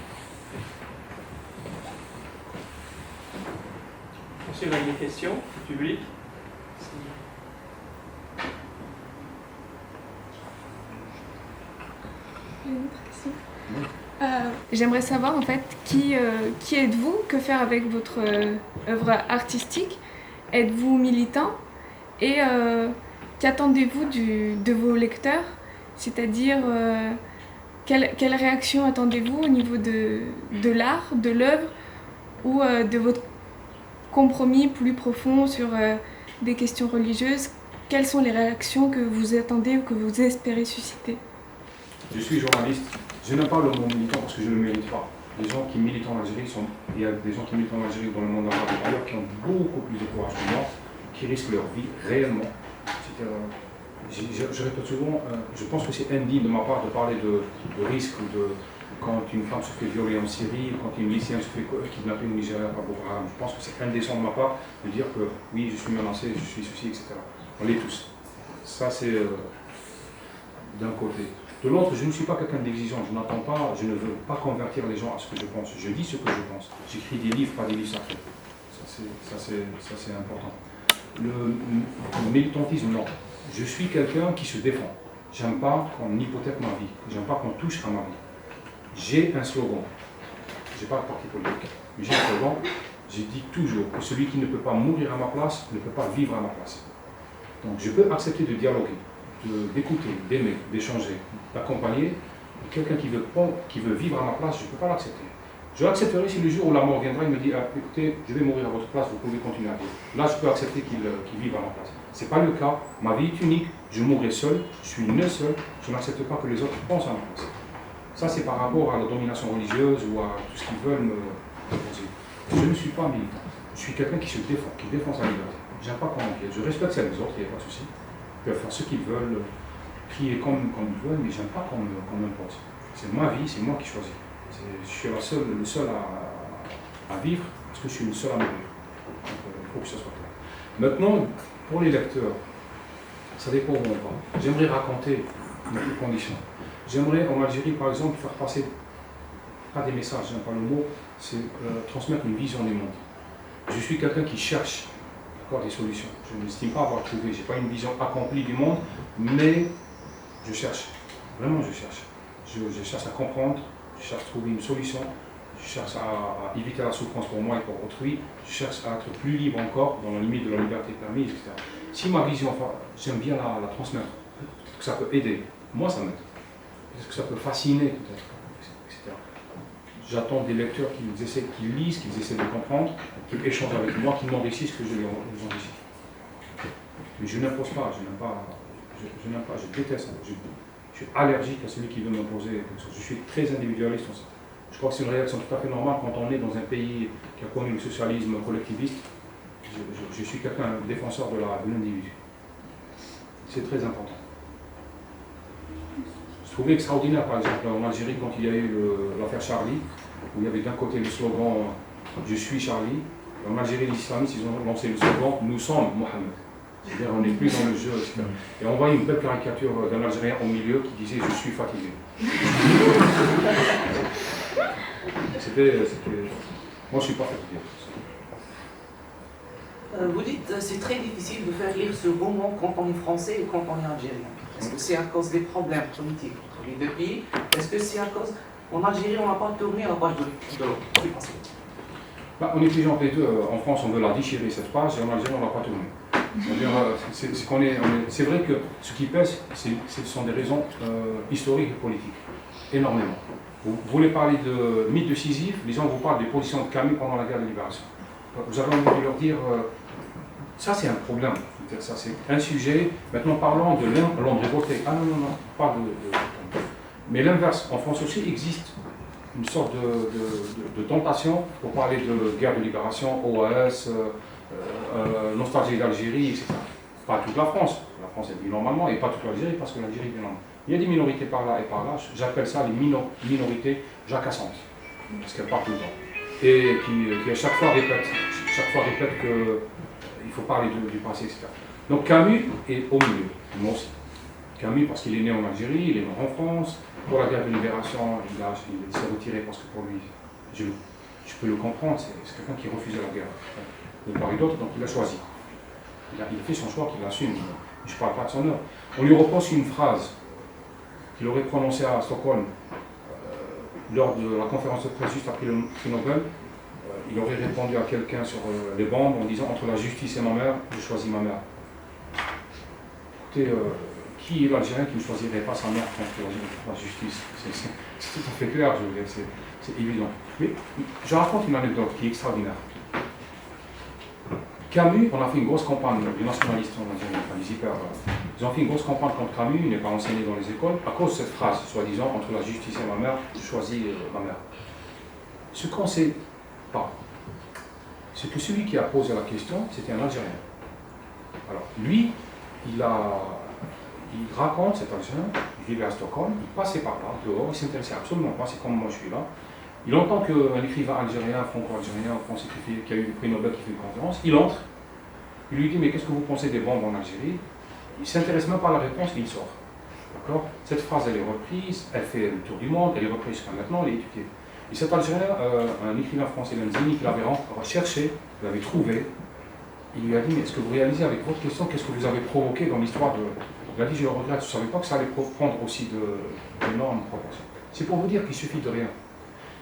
Monsieur, vous avez des questions du public? J'ai une autre question. J'aimerais savoir en fait qui êtes-vous, que faire avec votre œuvre artistique, êtes-vous militant et qu'attendez-vous de vos lecteurs, c'est-à-dire quelle réaction attendez-vous au niveau de l'art, de l'œuvre ou de votre compromis plus profond sur des questions religieuses, quelles sont les réactions que vous attendez ou que vous espérez susciter? Je suis journaliste. Je n'aime pas le mot militant parce que je ne le mérite pas. Les gens qui militent en Algérie, il y a des gens qui militent en Algérie dans le monde arabe et ailleurs qui ont beaucoup plus de courage que moi, qui risquent leur vie réellement. Je répète souvent, je pense que c'est indigne de ma part de parler de risque ou de quand une femme se fait violer en Syrie, quand une lycéenne se fait kidnapper au Nigeria par Boko Haram. Je pense que c'est indécent de ma part de dire que oui, je suis menacé, je suis ceci, etc. On l'est tous. Ça, c'est d'un côté. De l'autre, je ne suis pas quelqu'un d'exigeant, je n'attends pas, je ne veux pas convertir les gens à ce que je pense. Je dis ce que je pense. J'écris des livres, pas des livres sacrés. Ça, c'est important. Le militantisme, non. Je suis quelqu'un qui se défend. J'aime pas qu'on hypothèque ma vie. J'aime pas qu'on touche à ma vie. J'ai un slogan. Je n'ai pas de parti politique, mais j'ai un slogan. Je dis toujours que celui qui ne peut pas mourir à ma place ne peut pas vivre à ma place. Donc je peux accepter de dialoguer, d'écouter, d'aimer, d'échanger, d'accompagner. Quelqu'un qui veut vivre à ma place, je ne peux pas l'accepter. Je l'accepterai si le jour où la mort viendra, il me dit écoutez, je vais mourir à votre place, vous pouvez continuer à vivre. Là, je peux accepter qu'il vive à ma place. Ce n'est pas le cas. Ma vie est unique. Je mourrai seul. Je suis né seul. Je n'accepte pas que les autres pensent à ma place. Ça, c'est par rapport à la domination religieuse ou à tout ce qu'ils veulent me proposer. Je ne suis pas militant. Je suis quelqu'un qui se défend, qui défend sa liberté. Je n'aime pas qu'on empiète. Je respecte celles des autres, il n'y a pas de souci. Ils peuvent faire ce qu'ils veulent, crier comme ils veulent, mais je n'aime pas qu'on m'impose. C'est ma vie, c'est moi qui choisis. Je suis le seul à vivre parce que je suis le seul à mourir. Donc, il faut que ça soit clair. Maintenant, pour les lecteurs, ça dépend où on va. J'aimerais raconter mes conditions. J'aimerais en Algérie, par exemple, faire passer, pas des messages, j'aime pas le mot, c'est transmettre une vision du monde. Je suis quelqu'un qui cherche des solutions. Je n'estime pas avoir trouvé, je n'ai pas une vision accomplie du monde, mais je cherche. Vraiment, je cherche. Je cherche à comprendre, je cherche à trouver une solution, je cherche à éviter la souffrance pour moi et pour autrui, je cherche à être plus libre encore dans la limite de la liberté permise, etc. Si ma vision, j'aime bien la transmettre, peut-être que ça peut aider. Moi, ça m'aide. Est-ce que ça peut fasciner peut-être, etc. J'attends des lecteurs qui lisent, qui essaient de comprendre, qui échangent avec moi, qui m'enrichissent, que je les enrichisse. Mais je n'impose pas, je n'aime pas, je déteste ça. Je suis allergique à celui qui veut m'imposer quelque chose. Je suis très individualiste en ça. Je crois que c'est une réaction tout à fait normale quand on est dans un pays qui a connu le socialisme collectiviste. Je suis quelqu'un, un défenseur de l'individu. C'est très important. Je trouvais extraordinaire, par exemple, en Algérie, quand il y a eu l'affaire Charlie, où il y avait d'un côté le slogan « Je suis Charlie », en Algérie, les islamistes, ils ont lancé le slogan « Nous sommes Mohamed ». C'est-à-dire, on n'est plus dans le jeu, etc. Et on voit une belle caricature d'un Algérien au milieu qui disait « Je suis fatigué ». Moi, je ne suis pas fatigué. Vous dites c'est très difficile de faire lire ce roman quand on est français ou quand on est algérien. Est-ce que c'est à cause des problèmes politiques entre les deux pays? Est-ce que c'est à cause... En Algérie, on n'a pas tourné à la page de l'autre. On est plus entre les deux. En France, on veut la déchirer, cette page, et en Algérie, on ne l'a pas tournée. C'est vrai que ce qui pèse, ce sont des raisons historiques et politiques. Énormément. Vous voulez parler de mythe de Sisyphe, les gens vous parlent des positions de Camus pendant la guerre de libération. Vous avez envie de leur dire, ça c'est un problème, ça c'est un sujet. Maintenant parlons de l'homme révolté. Ah non, pas de... Mais l'inverse, en France aussi existe une sorte de tentation pour parler de guerre de libération, OAS, nostalgie d'Algérie, etc. Pas toute la France elle vit normalement, et pas toute l'Algérie parce que l'Algérie vit normalement. Il y a des minorités par là et par là, j'appelle ça les minorités jacassantes, parce qu'elles parlent tout le temps. Et qui à chaque fois répètent qu'il faut parler du passé, etc. Donc Camus est au milieu, moi aussi. Camus parce qu'il est né en Algérie, il est mort en France, pour la guerre de libération, il s'est retiré parce que pour lui, je peux le comprendre, c'est quelqu'un qui refusait la guerre de part et d'autre, donc il a choisi. Il a fait son choix qu'il assume, je ne parle pas de son œuvre. On lui reproche une phrase qu'il aurait prononcée à Stockholm lors de la conférence de presse juste après le prix Nobel. Il aurait répondu à quelqu'un sur les bandes en disant « Entre la justice et ma mère, je choisis ma mère ». Écoutez, qui est l'Algérien qui ne choisirait pas sa mère contre la justice? C'est tout à fait clair, je veux dire, c'est évident. Mais je raconte une anecdote qui est extraordinaire. Camus, on a fait une grosse campagne, les nationalistes en Algérie, enfin les hyper, ils ont fait une grosse campagne contre Camus, il n'est pas enseigné dans les écoles, à cause de cette phrase, soi-disant, entre la justice et ma mère, je choisis ma mère. Ce qu'on ne sait pas, c'est que celui qui a posé la question, c'était un Algérien. Alors, lui, il raconte, cet Algérien, il vivait à Stockholm, il passait par là, dehors, il ne s'intéressait absolument pas, c'est comme moi je suis là. Il entend qu'un écrivain algérien, franco-algérien, français, qui a eu le prix Nobel, qui fait une conférence, il entre, il lui dit « Mais qu'est-ce que vous pensez des bombes en Algérie ?» Il ne s'intéresse même pas à la réponse, il sort. D'accord ? Cette phrase, elle est reprise, elle fait le tour du monde, elle est reprise jusqu'à maintenant, elle est étudiée. Et cet Algérien, un écrivain français, Lanzini, qui l'avait recherché, l'avait trouvé, il lui a dit « Mais est-ce que vous réalisez avec votre question, qu'est-ce que vous avez provoqué dans l'histoire de... » Il a dit « Je le regrette, je ne savais pas que ça allait prendre aussi d'énormes proportions. » C'est pour vous dire qu'il suffit de rien.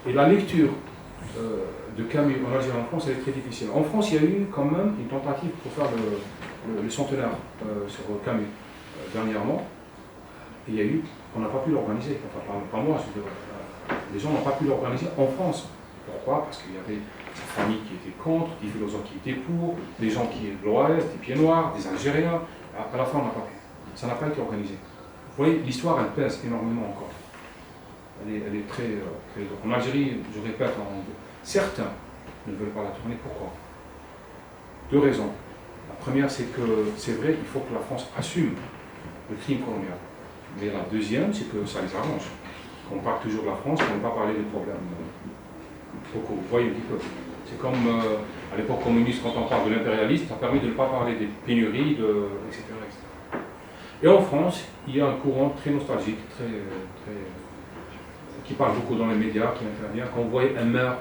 Et la lecture de Camus en Algérie en France, elle est très difficile. En France, il y a eu quand même une tentative pour faire le centenaire sur Camus dernièrement. Et il y a eu, on n'a pas pu l'organiser, enfin pas moi, les gens n'ont pas pu l'organiser en France. Pourquoi? Parce qu'il y avait sa famille qui était contre, des philosophes qui étaient pour, des gens qui étaient de l'Ouest, des pieds noirs, des Algériens. À la fin, on n'a pas pu. Ça n'a pas été organisé. Vous voyez, l'histoire, elle pèse énormément encore. Elle est très en Algérie, je répète, certains ne veulent pas la tourner. Pourquoi? Deux raisons. La première, c'est que c'est vrai, il faut que la France assume le crime colonial. Mais la deuxième, c'est que ça les arrange. On parle toujours de la France, on ne va pas parler des problèmes locaux. Vous voyez un petit peu. C'est comme à l'époque communiste, quand on parle de l'impérialisme, ça permet de ne pas parler des pénuries, etc., etc. Et en France, il y a un courant très nostalgique, qui parle beaucoup dans les médias, qui intervient. Quand vous voyez un maire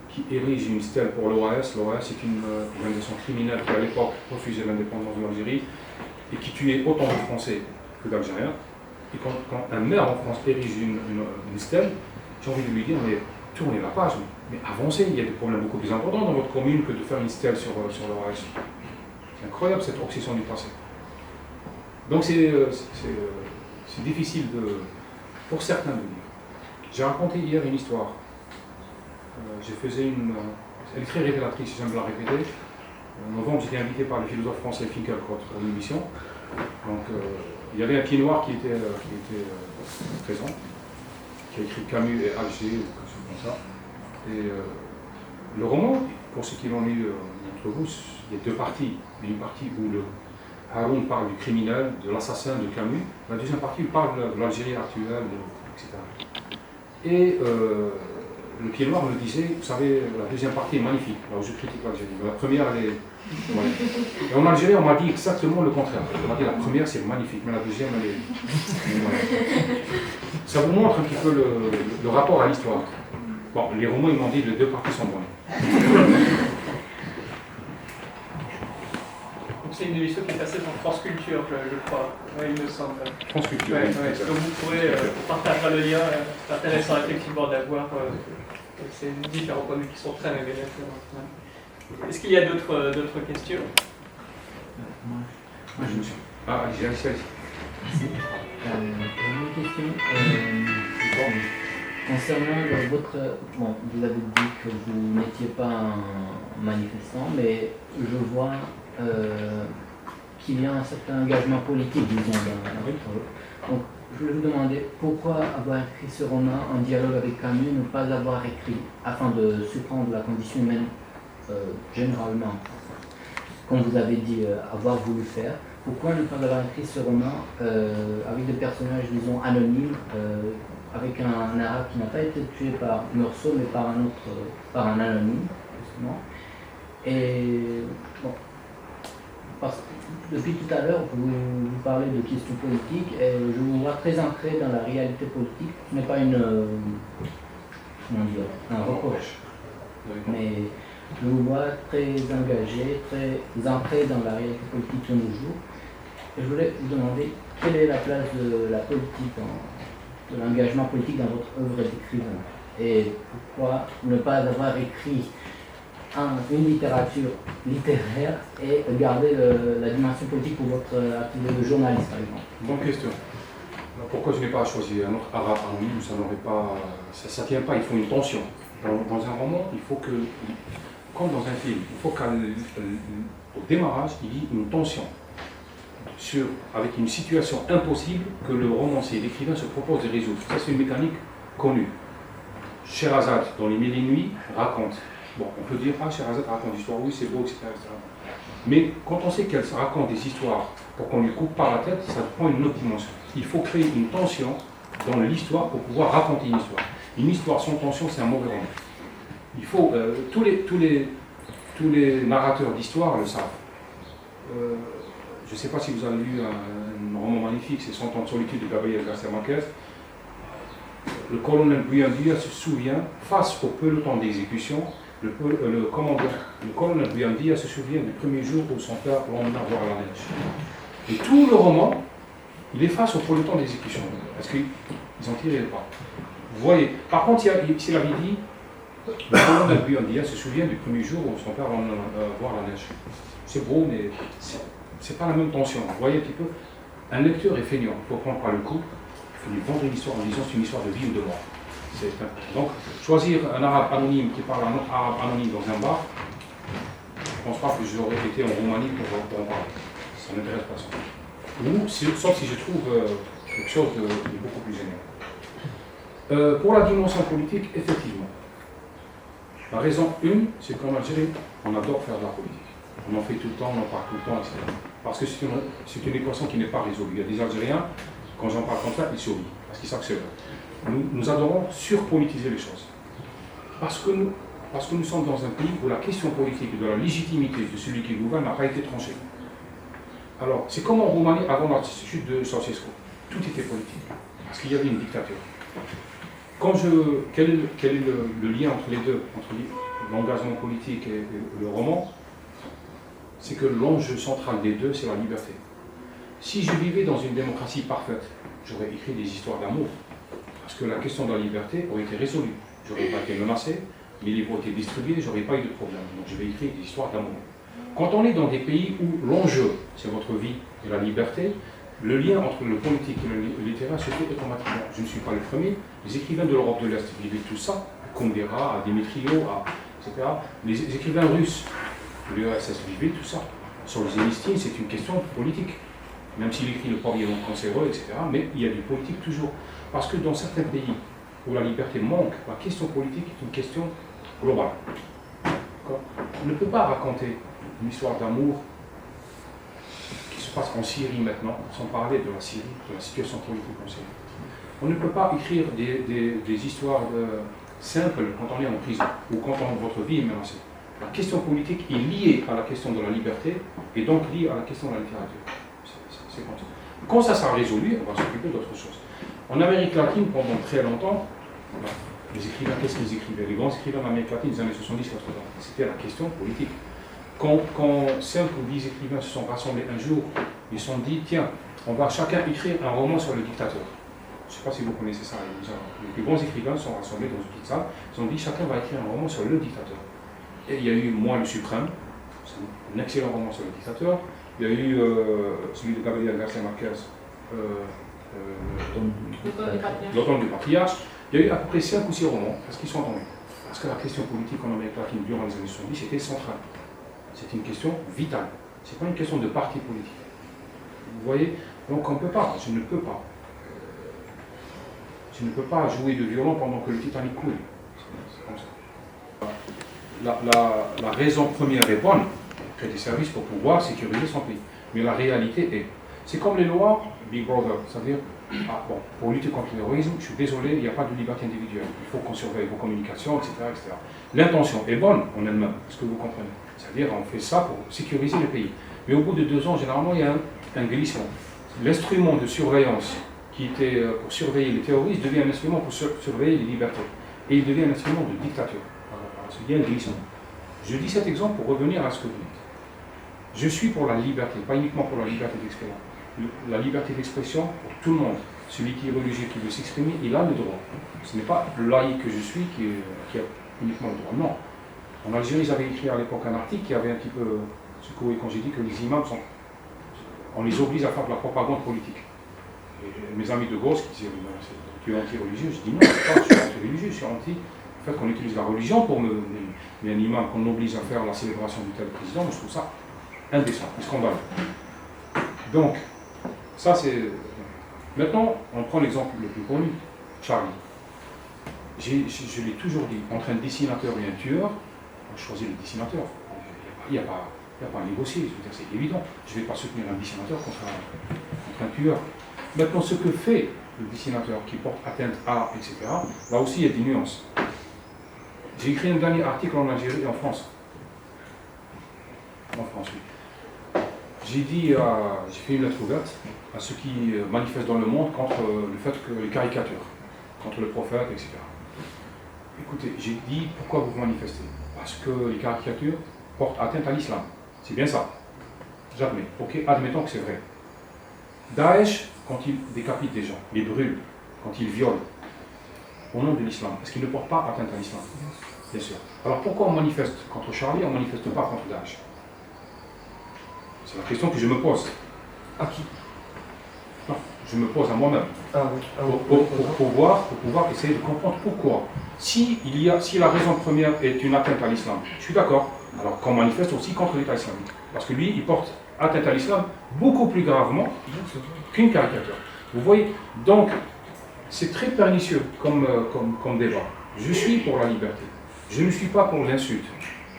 qui érige une stèle pour l'OAS, l'OAS c'est une organisation criminelle qui à l'époque refusait l'indépendance de l'Algérie et qui tuait autant de Français que d'Algériens. Et quand un maire en France érige une stèle, j'ai envie de lui dire, mais tournez la page, mais avancez, il y a des problèmes beaucoup plus importants dans votre commune que de faire une stèle sur l'OAS. C'est incroyable cette obsession du passé. Donc c'est difficile pour certains de dire. J'ai raconté hier une histoire. Elle est très révélatrice, j'aime la répéter. En novembre, j'étais invité par le philosophe français Finkielkraut pour une émission. Donc, il y avait un pied noir qui était présent, qui a écrit Camus et Alger, ou quelque chose comme ça. Et le roman, pour ceux qui l'ont lu d'entre vous, il y a deux parties. Une partie où Haroun parle du criminel, de l'assassin de Camus. La deuxième partie, il parle de l'Algérie actuelle, etc. Et le pied noir me disait, vous savez, la deuxième partie est magnifique. Alors je critique l'Algérie. La première, elle est... Ouais. Et en Algérie, on m'a dit exactement le contraire. On m'a dit la première, c'est magnifique, mais la deuxième, elle est... Ouais. Ça vous montre un petit peu le rapport à l'histoire. Bon, les romans, ils m'ont dit que les deux parties sont bonnes. C'est une émission qui est passée sur France Culture, je crois. Oui, il me semble. France Culture. Ouais, ouais. Donc vous pourrez partager le lien. C'est intéressant effectivement d'avoir ces différents points de vue qui sont très révélateurs. Ouais. Est-ce qu'il y a d'autres questions? Moi, je me suis... Ah, allez-y. Une question. Concernant votre... Bon, vous avez dit que vous n'étiez pas un manifestant, mais je vois qu'il y a un certain engagement politique, disons, dans votre... Donc, je voulais vous demander pourquoi avoir écrit ce roman en dialogue avec Camus, ne pas avoir écrit afin de surprendre la condition humaine généralement, comme vous avez dit avoir voulu faire. pourquoi ne pas avoir écrit ce roman avec des personnages, disons, anonymes, avec un arabe qui n'a pas été tué par Meursault, mais par un anonyme, justement. Et bon, parce que depuis tout à l'heure, vous parlez de questions politiques, et je vous vois très ancré dans la réalité politique. Ce n'est pas un reproche, mais je vous vois très engagé, très ancré dans la réalité politique de nos jours. Et je voulais vous demander quelle est la place de la politique, de l'engagement politique dans votre œuvre d'écrivain, et pourquoi ne pas avoir écrit une littérature littéraire et garder la dimension politique pour votre activité de journaliste, par exemple. Bonne question. Alors, pourquoi je n'ai pas choisi un autre arabe anonyme? Ça n'aurait pas, ça tient pas. Il faut une tension. Dans un roman, il faut que, comme dans un film, il faut qu'au démarrage, il y ait une tension avec une situation impossible que le romancier, l'écrivain se propose de résoudre. Ça, c'est une mécanique connue. Sherazade, dans Les Mille et Une Nuits, raconte. Bon, on peut dire, Sherazade raconte l'histoire, oui, c'est beau, etc., etc. Mais quand on sait qu'elle se raconte des histoires pour qu'on lui coupe par la tête, ça prend une autre dimension. Il faut créer une tension dans l'histoire pour pouvoir raconter une histoire. Une histoire sans tension, c'est un mauvais roman. Il faut, tous les narrateurs d'histoire le savent. Je ne sais pas si vous avez lu un roman magnifique, c'est 100 ans de solitude de Gabriel García Márquez. Le colonel Buendia se souvient, face au peloton d'exécution, le colonel Buendia se souvient du premier jour où son père l'emmena voir la neige. Et tout le roman, il est face au peloton d'exécution, parce qu'ils ont tiré le pas. Vous voyez, par contre, s'il avait dit, le colonel Buendia se souvient du premier jour où son père l'emmena voir la neige. C'est beau, mais c'est pas la même tension. Vous voyez un petit peu, un lecteur est feignant, il faut prendre par le coup, il faut lui vendre une histoire en disant c'est une histoire de vie ou de mort. Donc, choisir un arabe anonyme qui parle un autre arabe anonyme dans un bar, je ne pense pas que j'aurais été en Roumanie pour en parler. Ça ne m'intéresse pas ça. Ou, sauf si je trouve quelque chose de beaucoup plus génial. Pour la dimension politique, effectivement. La raison une, c'est qu'en Algérie, on adore faire de la politique. On en fait tout le temps, on en parle tout le temps, etc. Parce que c'est une équation qui n'est pas résolue. Il y a des Algériens, quand j'en parle comme ça, ils sourient, parce qu'ils savent que c'est vrai. Nous adorons surpolitiser les choses. Parce que nous sommes dans un pays où la question politique de la légitimité de celui qui gouverne n'a pas été tranchée. Alors, c'est comme en Roumanie avant la chute de Ceausescu. Tout était politique, parce qu'il y avait une dictature. Quel est le lien entre les deux, entre l'engagement politique et le roman? C'est que l'enjeu central des deux, c'est la liberté. Si je vivais dans une démocratie parfaite, j'aurais écrit des histoires d'amour. Parce que la question de la liberté aurait été résolue. Je n'aurais pas été menacé, mes livres ont été distribués, je n'aurais pas eu de problème. Donc je vais écrire des histoires d'amour. Quand on est dans des pays où l'enjeu, c'est votre vie et la liberté, le lien entre le politique et le littéraire se fait automatiquement. Je ne suis pas le premier. Les écrivains de l'Europe de l'Est vivaient tout ça, à Kundera, à Dimitriot, etc. Les écrivains russes de l'URSS vivaient tout ça. Solzhenitsyn, c'est une question politique. Même s'il écrit le pavillon cancéreux, etc. Mais il y a du politique toujours. Parce que dans certains pays où la liberté manque, la question politique est une question globale. On ne peut pas raconter une histoire d'amour qui se passe en Syrie maintenant, sans parler de la Syrie, de la situation politique en Syrie. On ne peut pas écrire des histoires simples quand on est en prison ou quand votre vie est menacée. La question politique est liée à la question de la liberté et donc liée à la question de la littérature. C'est comme ça. Quand ça sera résolu, on va s'occuper d'autre chose. En Amérique latine, pendant très longtemps, les écrivains, qu'est-ce qu'ils écrivaient? Les grands écrivains d'Amérique latine des années 70-80, c'était la question politique. Quand 5 ou 10 écrivains se sont rassemblés un jour, ils se sont dit, tiens, on va chacun écrire un roman sur le dictateur. Je ne sais pas si vous connaissez ça. Les plus grands écrivains se sont rassemblés dans une petite salle, ils ont dit, chacun va écrire un roman sur le dictateur. Et il y a eu Moi le Suprême, c'est un excellent roman sur le dictateur. Il y a eu celui de Gabriel García Márquez, L'automne du patriarche. Il y a eu à peu près 5 ou 6 romans, parce qu'ils sont entendus. Parce que la question politique en Amérique latine durant les années 70 c'était central. C'est une question vitale. Ce n'est pas une question de parti politique. Vous voyez? Donc on ne peut pas, je ne peux pas. Je ne peux pas jouer de violon pendant que le Titanic coule. C'est comme ça. La raison première est bonne, créer des services pour pouvoir sécuriser son pays. Mais la réalité est, c'est comme les lois Big Brother, c'est-à-dire, pour lutter contre le terrorisme, je suis désolé, il n'y a pas de liberté individuelle. Il faut qu'on surveille vos communications, etc. etc. L'intention est bonne en elle-même, est-ce que vous comprenez? C'est-à-dire, on fait ça pour sécuriser le pays. Mais au bout de 2 ans, généralement, il y a un glissement. L'instrument de surveillance qui était pour surveiller les terroristes devient un instrument pour surveiller les libertés. Et il devient un instrument de dictature. Il y a un glissement. Je dis cet exemple pour revenir à ce que vous dites. Je suis pour la liberté, pas uniquement pour la liberté d'expression. La liberté d'expression pour tout le monde. Celui qui est religieux, qui veut s'exprimer, il a le droit. Ce n'est pas le laïc que je suis qui a uniquement le droit. Non. En Algérie, ils avaient écrit à l'époque un article qui avait un petit peu secoué quand j'ai dit que les imams sont... On les oblige à faire de la propagande politique. Et mes amis de gauche qui disaient tu es anti-religieux, je dis non, je suis anti-religieux, je suis anti... Le fait qu'on utilise la religion pour mais un imam qu'on oblige à faire la célébration du tel président, je trouve ça indécent, scandaleux. Donc, ça c'est... Maintenant, on prend l'exemple le plus connu, Charlie. Je l'ai toujours dit, entre un dessinateur et un tueur, on choisit le dessinateur. Il n'y a pas à négocier, je veux dire, c'est évident. Je ne vais pas soutenir un dessinateur contre un tueur. Maintenant, ce que fait le dessinateur qui porte atteinte à, etc., là aussi il y a des nuances. J'ai écrit un dernier article en Algérie et en France. En France, oui. J'ai fait une lettre ouverte à ceux qui manifestent dans le monde contre le fait que les caricatures, contre le prophète, etc. Écoutez, j'ai dit pourquoi vous manifestez? Parce que les caricatures portent atteinte à l'islam. C'est bien ça. J'admets. Ok, admettons que c'est vrai. Daesh, quand il décapite des gens, les brûle, quand il viole, au nom de l'islam, est-ce qu'il ne porte pas atteinte à l'islam? Bien sûr. Alors pourquoi on manifeste contre Charlie, on ne manifeste pas contre Daesh? C'est la question que je me pose. À qui? Non, je me pose à moi-même. Pour pouvoir essayer de comprendre pourquoi. Si la raison première est une atteinte à l'islam, je suis d'accord. Alors qu'on manifeste aussi contre l'État islamique. Parce que lui, il porte atteinte à l'islam beaucoup plus gravement qu'une caricature. Vous voyez? Donc, c'est très pernicieux comme débat. Je suis pour la liberté. Je ne suis pas pour l'insulte.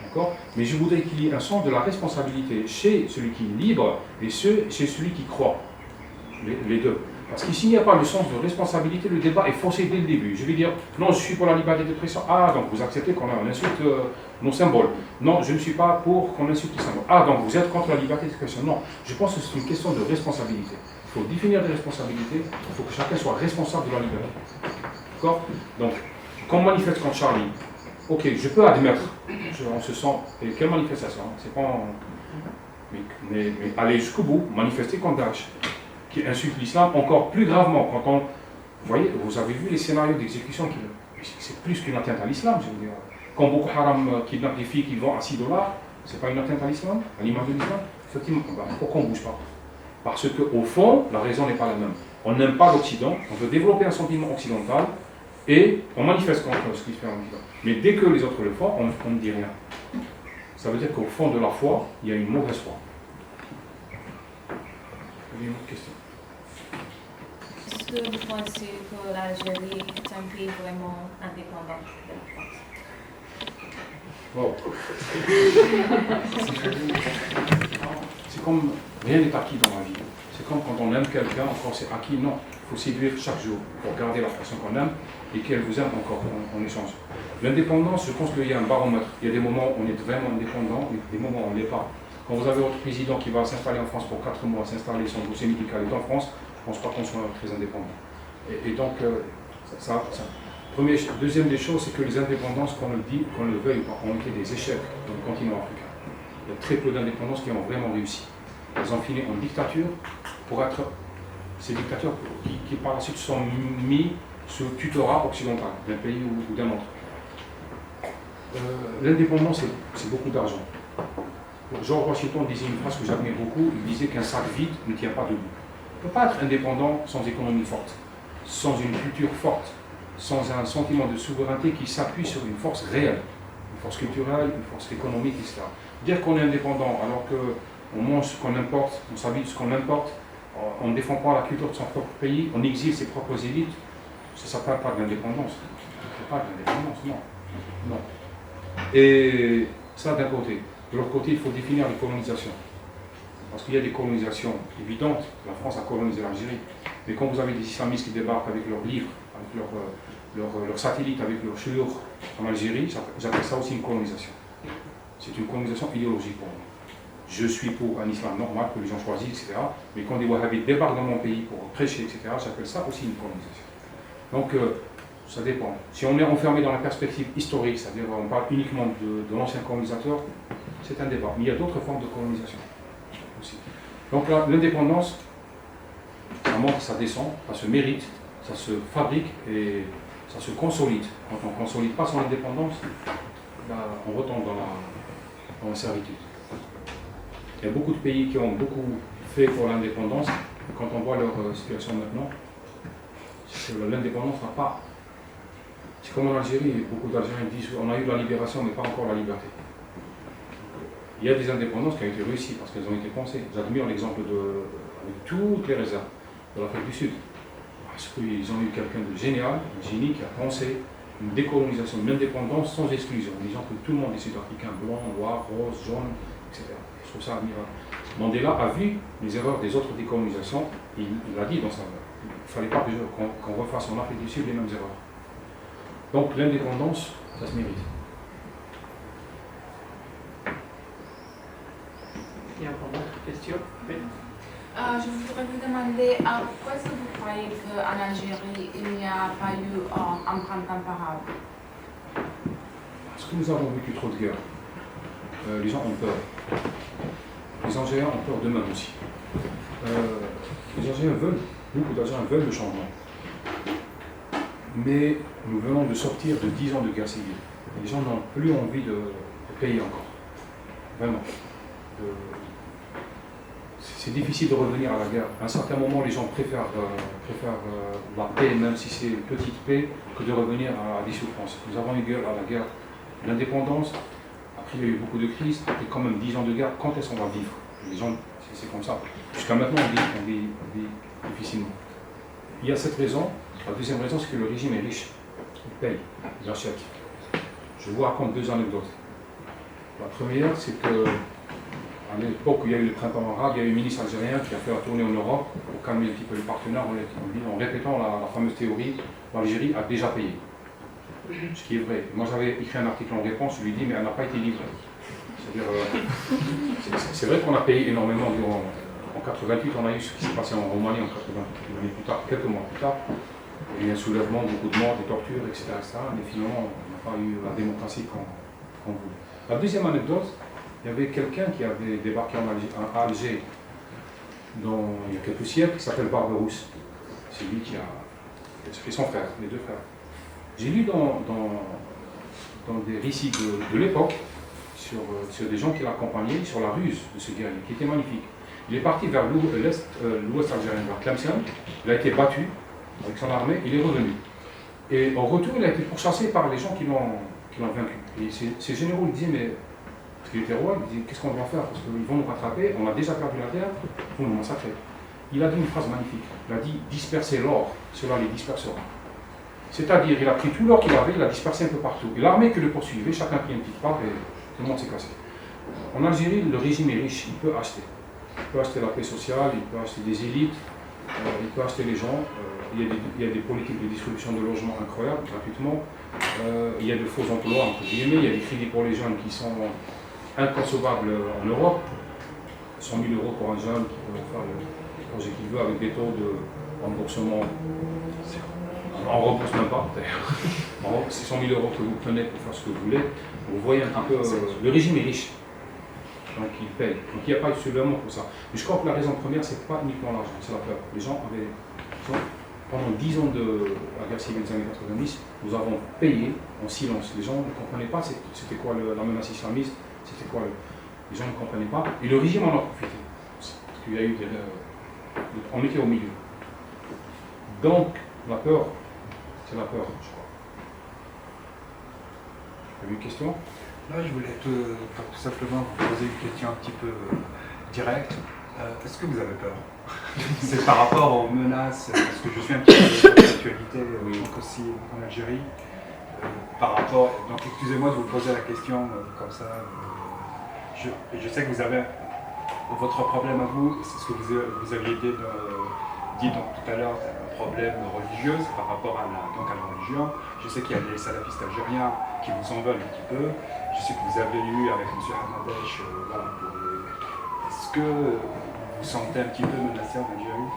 D'accord? Mais je voudrais qu'il y ait un sens de la responsabilité chez celui qui est libre et chez celui qui croit. Les deux. Parce qu'ici, il n'y a pas le sens de responsabilité, le débat est faussé dès le début. Je vais dire, non, je suis pour la liberté d'expression. Ah, donc vous acceptez qu'on insulte nos symboles. Non, je ne suis pas pour qu'on insulte les symboles. Ah, donc vous êtes contre la liberté d'expression. Non, je pense que c'est une question de responsabilité. Il faut définir des responsabilités, il faut que chacun soit responsable de la liberté. D'accord? Donc, quand on manifeste contre Charlie, ok, je peux admettre, on se sent, et quelle manifestation? C'est pas... Mais aller jusqu'au bout, manifester contre Daesh, qui insulte l'islam encore plus gravement. Quand on, vous voyez, vous avez vu les scénarios d'exécution, c'est plus qu'une atteinte à l'islam, je veux dire. Quand Boko Haram kidnappe des filles qui vendent à $6, c'est pas une atteinte à l'islam, à l'image de l'islam? Effectivement, pourquoi on ne bouge pas? Parce qu'au fond, la raison n'est pas la même. On n'aime pas l'Occident, on veut développer un sentiment occidental, et on manifeste contre ce qui se fait en Occident. Mais dès que les autres le font, on ne dit rien. Ça veut dire qu'au fond de la foi, il y a une mauvaise foi. Vous avez une autre question? Est-ce que vous pensez que l'Algérie est un pays vraiment indépendant de la France? Oh. C'est comme rien n'est acquis dans la vie. C'est comme quand on aime quelqu'un, encore c'est acquis. Non, il faut séduire chaque jour pour garder la personne qu'on aime et qu'elle vous aime encore en échange. L'indépendance, je pense qu'il y a un baromètre. Il y a des moments où on est vraiment indépendant et des moments où on ne l'est pas. Quand vous avez votre président qui va s'installer en France pour 4 mois, s'installer, son dossier médical est en France, je ne pense pas qu'on soit très indépendant. Et donc, deuxième des choses, c'est que les indépendances, qu'on le veuille ou pas, ont été des échecs dans le continent africain. Il y a très peu d'indépendances qui ont vraiment réussi. Elles ont fini en dictature pour être ces dictateurs qui par la suite sont mis sous tutorat occidental d'un pays ou d'un autre. L'indépendance, c'est beaucoup d'argent. George Washington disait une phrase que j'admire beaucoup, il disait qu'un sac vide ne tient pas debout. On ne peut pas être indépendant sans économie forte, sans une culture forte, sans un sentiment de souveraineté qui s'appuie sur une force réelle, une force culturelle, une force économique, etc. Dire qu'on est indépendant alors qu'on mange ce qu'on importe, on s'habille ce qu'on importe, on ne défend pas la culture de son propre pays, on exile ses propres élites, ça ne s'appelle pas de l'indépendance. Ce n'est pas de l'indépendance, non. Et ça d'un côté. De l'autre côté, il faut définir les colonisations. parce qu'il y a des colonisations évidentes. La France a colonisé l'Algérie. Mais quand vous avez des islamistes qui débarquent avec leurs livres, avec leurs satellites, avec leurs chiours en Algérie, j'appelle ça aussi une colonisation. C'est une colonisation idéologique pour moi. Je suis pour un islam normal que les gens choisissent, etc. Mais quand des wahhabites débarquent dans mon pays pour prêcher, etc., j'appelle ça aussi une colonisation. Donc, ça dépend. Si on est enfermé dans la perspective historique, c'est-à-dire on parle uniquement de l'ancien colonisateur, c'est un débat. Mais il y a d'autres formes de colonisation aussi. Donc l'indépendance, ça monte, ça descend, ça se mérite, ça se fabrique et ça se consolide. Quand on ne consolide pas son indépendance, on retombe dans la servitude. Il y a beaucoup de pays qui ont beaucoup fait pour l'indépendance. Quand on voit leur situation maintenant, l'indépendance n'a pas... C'est comme en Algérie, beaucoup d'Algériens disent on a eu la libération mais pas encore la liberté. Il y a des indépendances qui ont été réussies parce qu'elles ont été pensées. J'admire l'exemple avec toutes les réserves de l'Afrique du Sud. Parce qu'ils ont eu quelqu'un de génial, un génie qui a pensé une décolonisation, une indépendance sans exclusion, en disant que tout le monde est sud-africain, blanc, noir, rose, jaune, etc. Je trouve ça admirable. Mandela a vu les erreurs des autres décolonisations, il l'a dit dans sa œuvre. Il ne fallait pas qu'on refasse en Afrique du Sud les mêmes erreurs. Donc l'indépendance, ça se mérite. Il y a encore d'autres questions? Oui. Je voudrais vous demander pourquoi est-ce que vous croyez qu'en Algérie, il n'y a pas eu un printemps arabe? Parce que nous avons vécu trop de guerres. Les gens ont peur. Les Algériens ont peur d'eux-mêmes aussi. Les Algériens veulent, beaucoup d'Algériens veulent le changement. Mais nous venons de sortir de 10 ans de guerre civile. Les gens n'ont plus envie de payer encore. Vraiment. C'est difficile de revenir à la guerre. À un certain moment, les gens préfèrent la paix, même si c'est une petite paix, que de revenir à des souffrances. Nous avons eu la guerre de l'indépendance. Après, il y a eu beaucoup de crises. Après, quand même 10 ans de guerre, quand est-ce qu'on va vivre? Les gens, c'est comme ça. Jusqu'à maintenant, on vit difficilement. Il y a cette raison. La deuxième raison, c'est que le régime est riche. Il paye, il achète. Je vous raconte 2 anecdotes. La première, c'est que à l'époque où il y a eu le printemps arabe, il y a eu un ministre algérien qui a fait la tournée en Europe pour calmer un petit peu les partenaires en répétant la fameuse théorie l'Algérie a déjà payé. Ce qui est vrai. Moi j'avais écrit un article en réponse, je lui ai dit mais elle n'a pas été livrée. C'est vrai qu'on a payé énormément durant. En 88, on a eu ce qui s'est passé en Roumanie en 88, quelques mois plus tard. Il y a eu un soulèvement, beaucoup de morts, des tortures, etc. Mais finalement, on n'a pas eu la démocratie qu'on voulait. La deuxième anecdote, il y avait quelqu'un qui avait débarqué à Alger il y a quelques siècles, qui s'appelle Barberousse. C'est lui qui a fait son frère, les 2 frères. J'ai lu dans des récits de l'époque, sur des gens qui l'accompagnaient, sur la ruse de ce guerrier, qui était magnifique. Il est parti vers l'ouest algérien, vers Tlemcen, il a été battu avec son armée, il est revenu. Et en retour, il a été pourchassé par les gens qui l'ont vaincu. Et ces généraux lui disaient, mais, parce qu'il était roi, il disait, qu'est-ce qu'on doit faire? Parce qu'ils vont nous rattraper, on a déjà perdu la terre, il faut nous massacrer. Il a dit une phrase magnifique, il a dit, disperser l'or, cela les dispersera. C'est-à-dire, il a pris tout l'or qu'il avait, il l'a dispersé un peu partout. Et l'armée qui le poursuivait, chacun prit une petite part et tout le monde s'est cassé. En Algérie, le régime est riche, il peut acheter. Il peut acheter la paix sociale, il peut acheter des élites, il peut acheter les gens. Il y a des politiques de distribution de logements incroyables, gratuitement. Il y a de faux emplois, entre guillemets. Il y a des crédits pour les jeunes qui sont inconcevables en Europe. 100 000 € pour un jeune qui peut faire le projet qu'il veut avec des taux de remboursement. On ne rembourse même pas, d'ailleurs. C'est 100 000 € que vous prenez pour faire ce que vous voulez. Vous voyez un petit peu. Le régime est riche. Donc il paye. Donc il n'y a pas eu soulèvement pour ça. Mais je crois que la raison première, c'est pas uniquement l'argent, c'est la peur. Les gens avaient. Pendant 10 ans de la guerre civile des années 90, nous avons payé en silence. Les gens ne comprenaient pas c'était quoi la menace islamiste, c'était quoi les gens ne comprenaient pas. Et le régime en a profité. Parce qu'il y a eu on était au milieu. Donc la peur, c'est la peur, je crois. Vous avez une question? Là, je voulais tout simplement vous poser une question un petit peu directe. Est-ce que vous avez peur? C'est par rapport aux menaces, parce que je suis un petit peu de l'actualité, donc aussi en Algérie. Par rapport, donc excusez-moi de vous poser la question comme ça. Je sais que vous avez votre problème à vous, c'est ce que vous aviez dit donc, tout à l'heure, un problème religieux par rapport à la religion. Je sais qu'il y a des salafistes algériens qui vous en veulent un petit peu. Je sais que vous avez eu avec M. Hamadesh, est-ce que vous vous sentez un petit peu menacé en Algérie?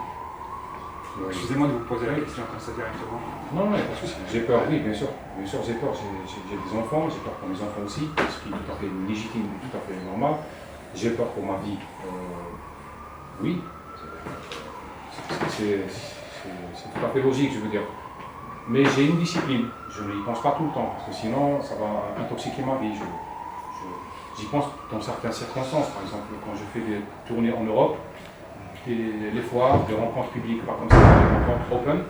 Excusez-moi de vous poser la question comme ça directement. Non, pas de souci. J'ai peur, oui, bien sûr. Bien sûr, j'ai peur. J'ai des enfants, j'ai peur pour mes enfants aussi, ce qui est tout à fait légitime, tout à fait normal. J'ai peur pour ma vie. Oui. C'est tout à fait logique, je veux dire. Mais j'ai une discipline. Je n'y pense pas tout le temps, parce que sinon, ça va intoxiquer ma vie. J'y pense dans certaines circonstances. Par exemple, quand je fais des tournées en Europe, les foires, des rencontres publiques, pas comme ça, des rencontres open,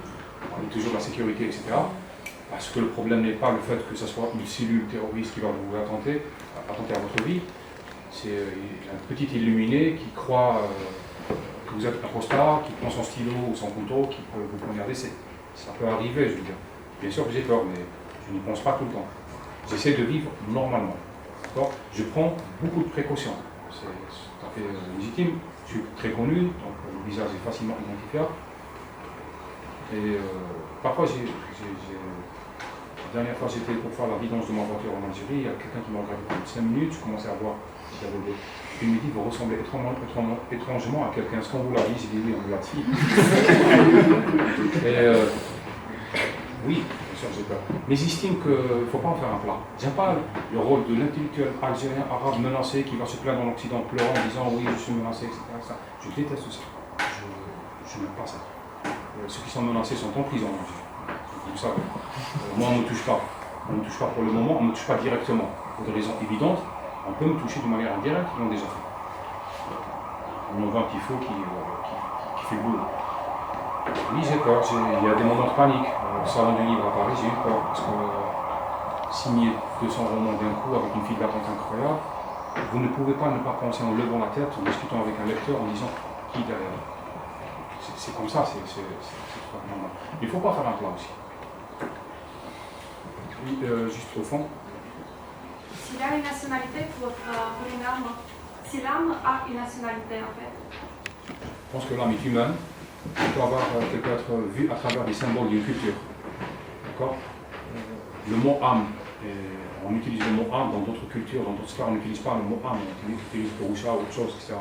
avec toujours la sécurité, etc. Parce que le problème n'est pas le fait que ce soit une cellule terroriste qui va vous attenter à votre vie. C'est un petit illuminé qui croit que vous êtes un costard, qui prend son stylo ou son couteau, qui peut vous poignarder. Ça peut arriver, je veux dire. Bien sûr que j'ai peur, mais je n'y pense pas tout le temps. J'essaie de vivre normalement. Je prends beaucoup de précautions. C'est tout à fait légitime. Je suis très connu, donc le visage est facilement identifiable. Et parfois, la dernière fois j'étais pour faire la vidange de ma voiture en Algérie, il y a quelqu'un qui m'a regardé pendant 5 minutes, je commençais à voir. Il me dit, vous ressemblez étrangement à quelqu'un. Est-ce qu'on vous l'a dit? J'ai dit oui, on vous l'a dit. Oui, bien sûr, j'ai peur. Mais j'estime qu'il ne faut pas en faire un plat. J'aime pas le rôle de l'intellectuel algérien arabe menacé qui va se plaindre en Occident pleurant en disant oui, je suis menacé, etc. Je déteste ça. Je n'aime pas ça. Ceux qui sont menacés sont en prison. Vous savez. Moi, on ne me touche pas. On ne me touche pas pour le moment, on ne me touche pas directement. Pour des raisons évidentes, on peut me toucher de manière indirecte, ils l'ont déjà fait. On envoie un petit feu qui fait le boulot. Oui, j'ai peur. Il y a des moments de panique. Au salon du livre à Paris, j'ai eu peur parce que signer 200 romans d'un coup avec une file d'attente incroyable, vous ne pouvez pas ne pas penser en levant la tête, en discutant avec un lecteur, en disant qui derrière. C'est comme ça, c'est normal. Mais il ne faut pas faire un plat aussi. Oui, juste au fond. S'il a une nationalité pour une âme, si l'âme a une nationalité en fait. Je pense que l'âme est humaine. Elle peut être vue à travers des symboles d'une culture. D'accord? Le mot âme, on utilise le mot âme dans d'autres cultures, dans d'autres sphères, on n'utilise pas le mot âme, on utilise Purusha ou autre chose, etc.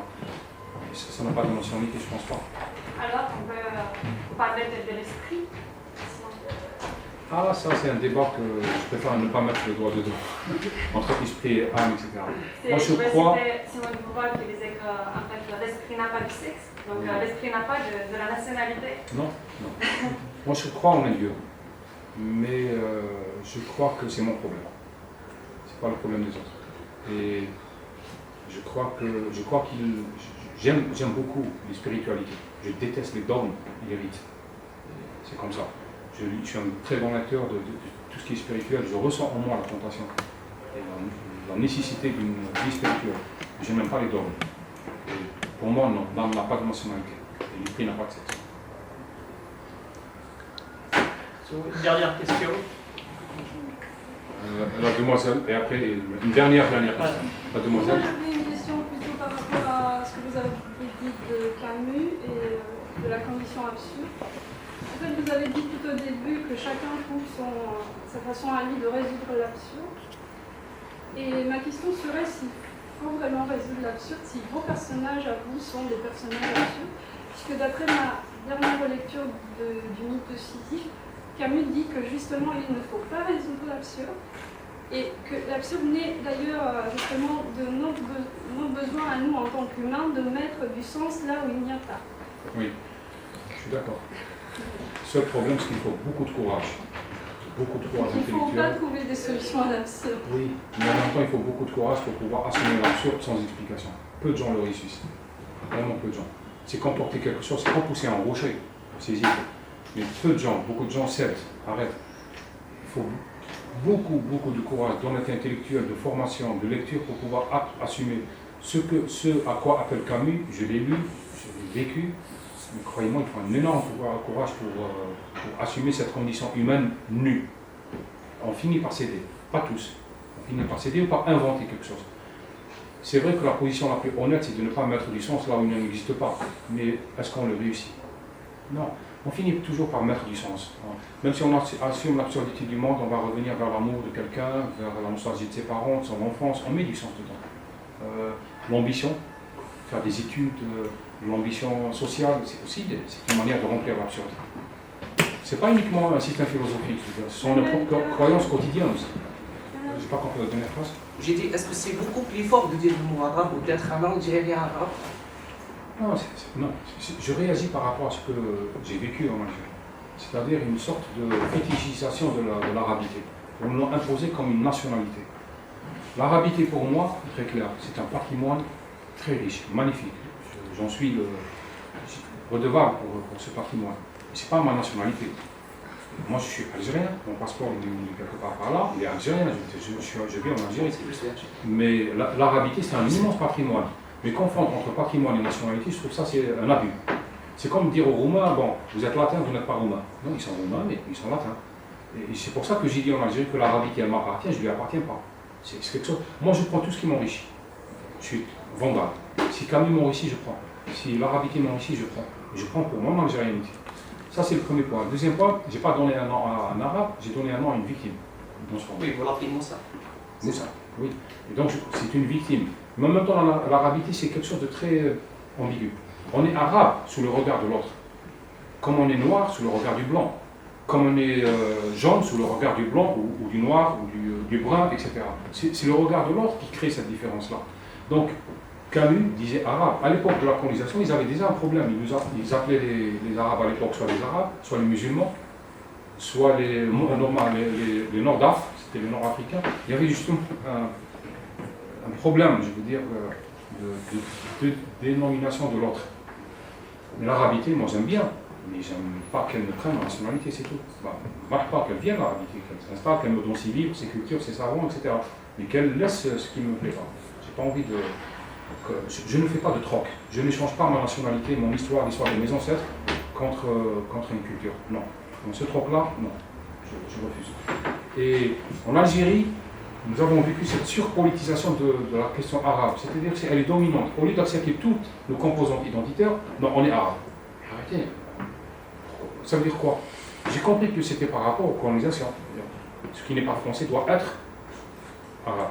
Ça n'a pas de nationalité, je ne pense pas. Alors on peut parler de l'esprit. Ah, ça c'est un débat que je préfère ne pas mettre le doigt dedans, entre esprit et âme, etc. Moi je crois... Simone de Beauvoir qui disait que en fait, l'esprit n'a pas de sexe, donc l'esprit n'a pas de la nationalité. Non. Moi je crois en un Dieu, mais je crois que c'est mon problème. C'est pas le problème des autres. Et je crois qu'il... J'aime beaucoup les spiritualités. Je déteste les dogmes et les rites. C'est comme ça. Je suis un très bon lecteur de tout ce qui est spirituel. Je ressens en moi la tentation et la nécessité d'une vie spirituelle. Je n'aime pas les dogmes. Et pour moi, non, l'âme n'a pas de nationalité. Et l'esprit n'a pas de sexe. Une dernière question. La demoiselle, et après une dernière question. La demoiselle. Moi, j'avais une question plutôt par rapport à ce que vous avez dit de Camus et de la condition absurde. En fait, vous avez dit tout au début que chacun trouve sa façon à lui de résoudre l'absurde. Et ma question serait s'il faut vraiment résoudre l'absurde, si vos personnages à vous sont des personnages absurdes. Puisque d'après ma dernière relecture du mythe de Sisyphe, Camus dit que justement il ne faut pas résoudre l'absurde. Et que l'absurde naît d'ailleurs justement de notre besoin à nous en tant qu'humains de mettre du sens là où il n'y a pas. Oui, je suis d'accord. Le seul problème, c'est qu'il faut beaucoup de courage. Beaucoup de courage intellectuel. Il ne faut pas trouver des solutions à l'absurde. Oui, mais en même temps, il faut beaucoup de courage pour pouvoir assumer l'absurde sans explication. Peu de gens le réussissent. Vraiment peu de gens. C'est comme porter quelque chose, c'est comme pousser un rocher pour saisir. Mais peu de gens, beaucoup de gens cèdent, arrêtent. Il faut beaucoup de courage, d'honnêteté intellectuelle, de formation, de lecture pour pouvoir assumer ce à quoi appelle Camus. Je l'ai lu, je l'ai vécu. Mais croyez-moi, il faut un énorme courage pour assumer cette condition humaine nue. On finit par céder, pas tous. On finit par céder ou par inventer quelque chose. C'est vrai que la position la plus honnête, c'est de ne pas mettre du sens là où il n'existe pas. Mais est-ce qu'on le réussit? Non. On finit toujours par mettre du sens. Même si on assume l'absurdité du monde, on va revenir vers l'amour de quelqu'un, vers la nostalgie de ses parents, de son enfance, on met du sens dedans. L'ambition, faire des études, l'ambition sociale, c'est aussi c'est une manière de remplir l'absurde. C'est pas uniquement un système philosophique, ce sont nos croyances quotidiennes aussi. Je n'ai pas compris la dernière phrase. J'ai dit, est-ce que c'est beaucoup plus fort de dire le mot arabe ou d'être un Algérien arabe? Non, je réagis par rapport à ce que j'ai vécu en Algérie. C'est-à-dire une sorte de fétichisation de l'arabité. On nous l'a imposé comme une nationalité. L'arabité, pour moi, très clair, c'est un patrimoine très riche, magnifique. J'en suis redevable pour ce patrimoine. Ce n'est pas ma nationalité. Moi, je suis algérien, mon passeport il est quelque part par là, il est algérien, je vis en Algérie. Mais l'arabité, c'est un immense patrimoine. Mais confondre entre patrimoine et nationalité, je trouve ça c'est un abus. C'est comme dire aux Roumains, bon, vous êtes latin, vous n'êtes pas roumain. Non, ils sont roumains, mais ils sont latins. Et c'est pour ça que j'ai dit en Algérie que l'arabité, elle m'appartient, je ne lui appartiens pas. C'est quelque chose. Moi, je prends tout ce qui m'enrichit. Je suis vandale. Si Camus m'enrichit, je prends. Si l'arabité m'enrichit, je prends. Et je prends pour mon algérianité. Ça, c'est le premier point. Le deuxième point, je n'ai pas donné un nom à un arabe, j'ai donné un nom à une victime. Oui, vous l'appelez Moussa. Moussa, oui. Et donc, c'est une victime. Mais en même temps, l'arabité, c'est quelque chose de très ambigu. On est arabe sous le regard de l'autre, comme on est noir sous le regard du blanc, comme on est jaune sous le regard du blanc ou du noir ou du brun, etc. C'est le regard de l'autre qui crée cette différence-là. Donc, Camus disait arabe. À l'époque de la colonisation, ils avaient déjà un problème. Ils appelaient les arabes à l'époque soit les arabes, soit les musulmans, soit les nord-af, c'était les nord-africains. Il y avait justement un problème, je veux dire, de dénomination de l'autre. Mais l'arabité, moi j'aime bien, mais j'aime pas qu'elle me prenne ma nationalité, c'est tout. Marque pas qu'elle vienne l'arabité, qu'elle s'installe, qu'elle me donne ses livres, ses cultures, ses savants, etc. Mais qu'elle laisse ce qui me plaît pas. J'ai pas envie de... Je ne fais pas de troc. Je n'échange pas ma nationalité, mon histoire, l'histoire de mes ancêtres contre une culture. Non. Donc ce troc-là, non. Je refuse. Et en Algérie, nous avons vécu cette surpolitisation de la question arabe. C'est-à-dire qu'elle est dominante. Au lieu d'accepter toutes nos composantes identitaires, non, on est arabe. Arrêtez. Ça veut dire quoi? J'ai compris que c'était par rapport aux colonisations. Ce qui n'est pas français doit être arabe.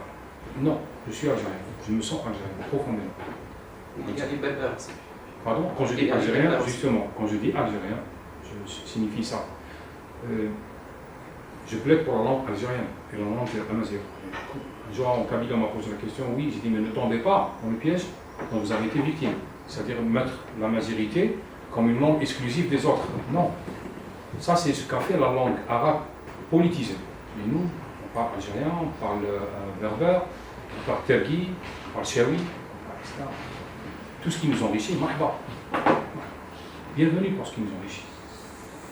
Non, je suis algérien. Je me sens algérien, profondément. Il y a des berbères aussi. Pardon? Quand je dis algérien, justement, quand je dis algérien, je signifie ça. Je plaide pour la langue algérienne et la langue amazigh. Genre, en Kabylie, on m'a posé la question, oui, j'ai dit, mais ne tombez pas dans le piège dont vous avez été victime. C'est-à-dire mettre la mazirité comme une langue exclusive des autres. Non. Ça, c'est ce qu'a fait la langue arabe politisée. Mais nous, on parle algérien, on parle berbère, on parle tergui, on parle chaoui, etc. Tout ce qui nous enrichit, marhaba. Bienvenue pour ce qui nous enrichit.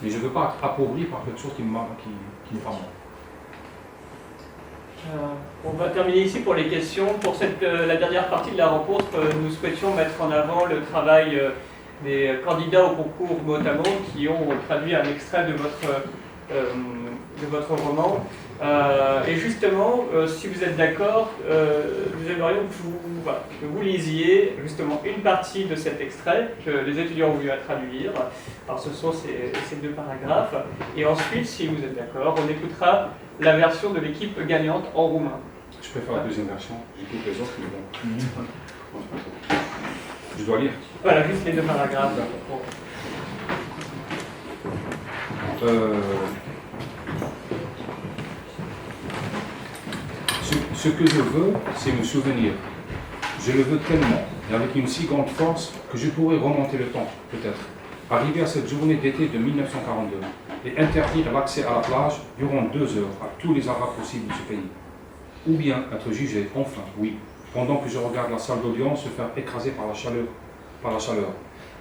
Mais je ne veux pas être appauvri par quelque chose qui n'est pas moi. On va terminer ici pour les questions. Pour la dernière partie de la rencontre, nous souhaitions mettre en avant le travail des candidats au concours mot à mot qui ont traduit un extrait de votre roman. Et justement, si vous êtes d'accord, nous aimerions que vous lisiez justement une partie de cet extrait que les étudiants ont eu à traduire. Alors ce sont ces deux paragraphes. Et ensuite, si vous êtes d'accord, on écoutera la version de l'équipe gagnante en roumain. Je préfère la deuxième version, j'écoute les autres, mais bon. Je dois lire. Voilà, juste les deux paragraphes. Ce que je veux, c'est me souvenir. Je le veux tellement, et avec une si grande force, que je pourrais remonter le temps, peut-être. Arriver à cette journée d'été de 1942 et interdire l'accès à la plage durant 2 heures à tous les Arabes possibles de ce pays. Ou bien être jugé, enfin, oui, pendant que je regarde la salle d'audience se faire écraser par la chaleur.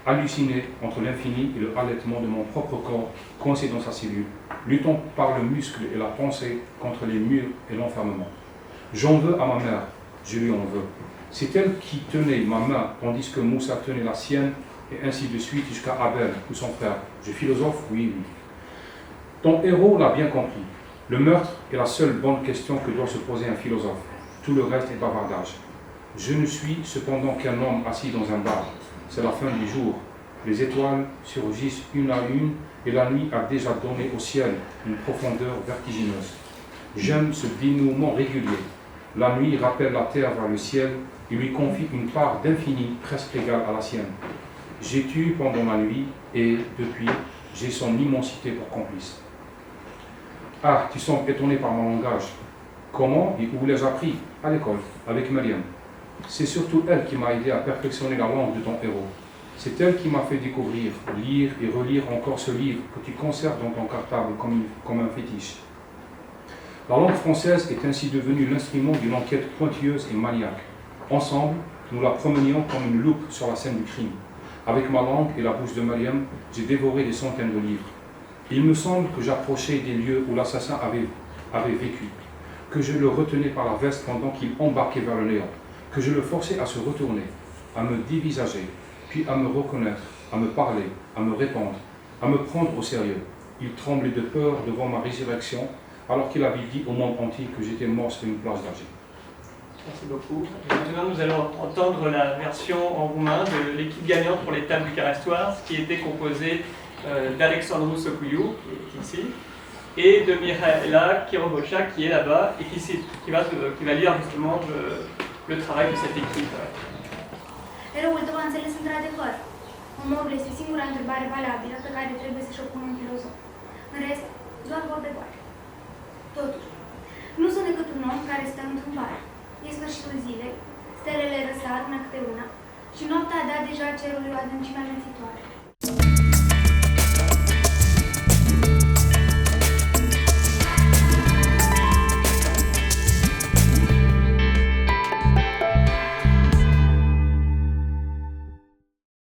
Halluciné entre l'infini et le halètement de mon propre corps, coincé dans sa cellule, luttant par le muscle et la pensée contre les murs et l'enfermement. J'en veux à ma mère, je lui en veux. C'est elle qui tenait ma main, tandis que Moussa tenait la sienne, et ainsi de suite jusqu'à Abel ou son frère. Je philosophe, oui. Ton héros l'a bien compris. Le meurtre est la seule bonne question que doit se poser un philosophe. Tout le reste est bavardage. Je ne suis cependant qu'un homme assis dans un bar. C'est la fin du jour. Les étoiles surgissent une à une et la nuit a déjà donné au ciel une profondeur vertigineuse. J'aime ce dénouement régulier. La nuit rappelle la terre vers le ciel et lui confie une part d'infini presque égale à la sienne. J'ai tué pendant la nuit et, depuis, j'ai son immensité pour complice. Ah, tu sembles étonné par mon langage. Comment et où l'ai-je appris? À l'école, avec Mariam. C'est surtout elle qui m'a aidé à perfectionner la langue de ton héros. C'est elle qui m'a fait découvrir, lire et relire encore ce livre que tu conserves dans ton cartable comme un fétiche. La langue française est ainsi devenue l'instrument d'une enquête pointilleuse et maniaque. Ensemble, nous la promenions comme une loupe sur la scène du crime. Avec ma langue et la bouche de Mariam, j'ai dévoré des centaines de livres. Il me semble que j'approchais des lieux où l'assassin avait vécu, que je le retenais par la veste pendant qu'il embarquait vers le néant, que je le forçais à se retourner, à me dévisager, puis à me reconnaître, à me parler, à me répondre, à me prendre au sérieux. Il tremblait de peur devant ma résurrection, alors qu'il avait dit au monde entier que j'étais mort sur une plage d'Alger. Merci beaucoup. Maintenant, nous allons entendre la version en roumain de l'équipe gagnante pour les tables du Carestoire, qui était composée d'Alexandru Socuiu, qui est ici, et de Mihaela Kirobocha, qui est là-bas, et qui va lire justement le travail de cette équipe. Eroul tău a înțeles într-adevăr. Omorul este singura întrebare valabilă pe care trebuie să-și o pună un filozof. În rest, doar vorbe goale. Totuși, nu sunt decât un om care stă într-un bar. E sfârșitul zilei, stelele răsar una câte una și noaptea a dat deja cerului o adâncime amețitoare.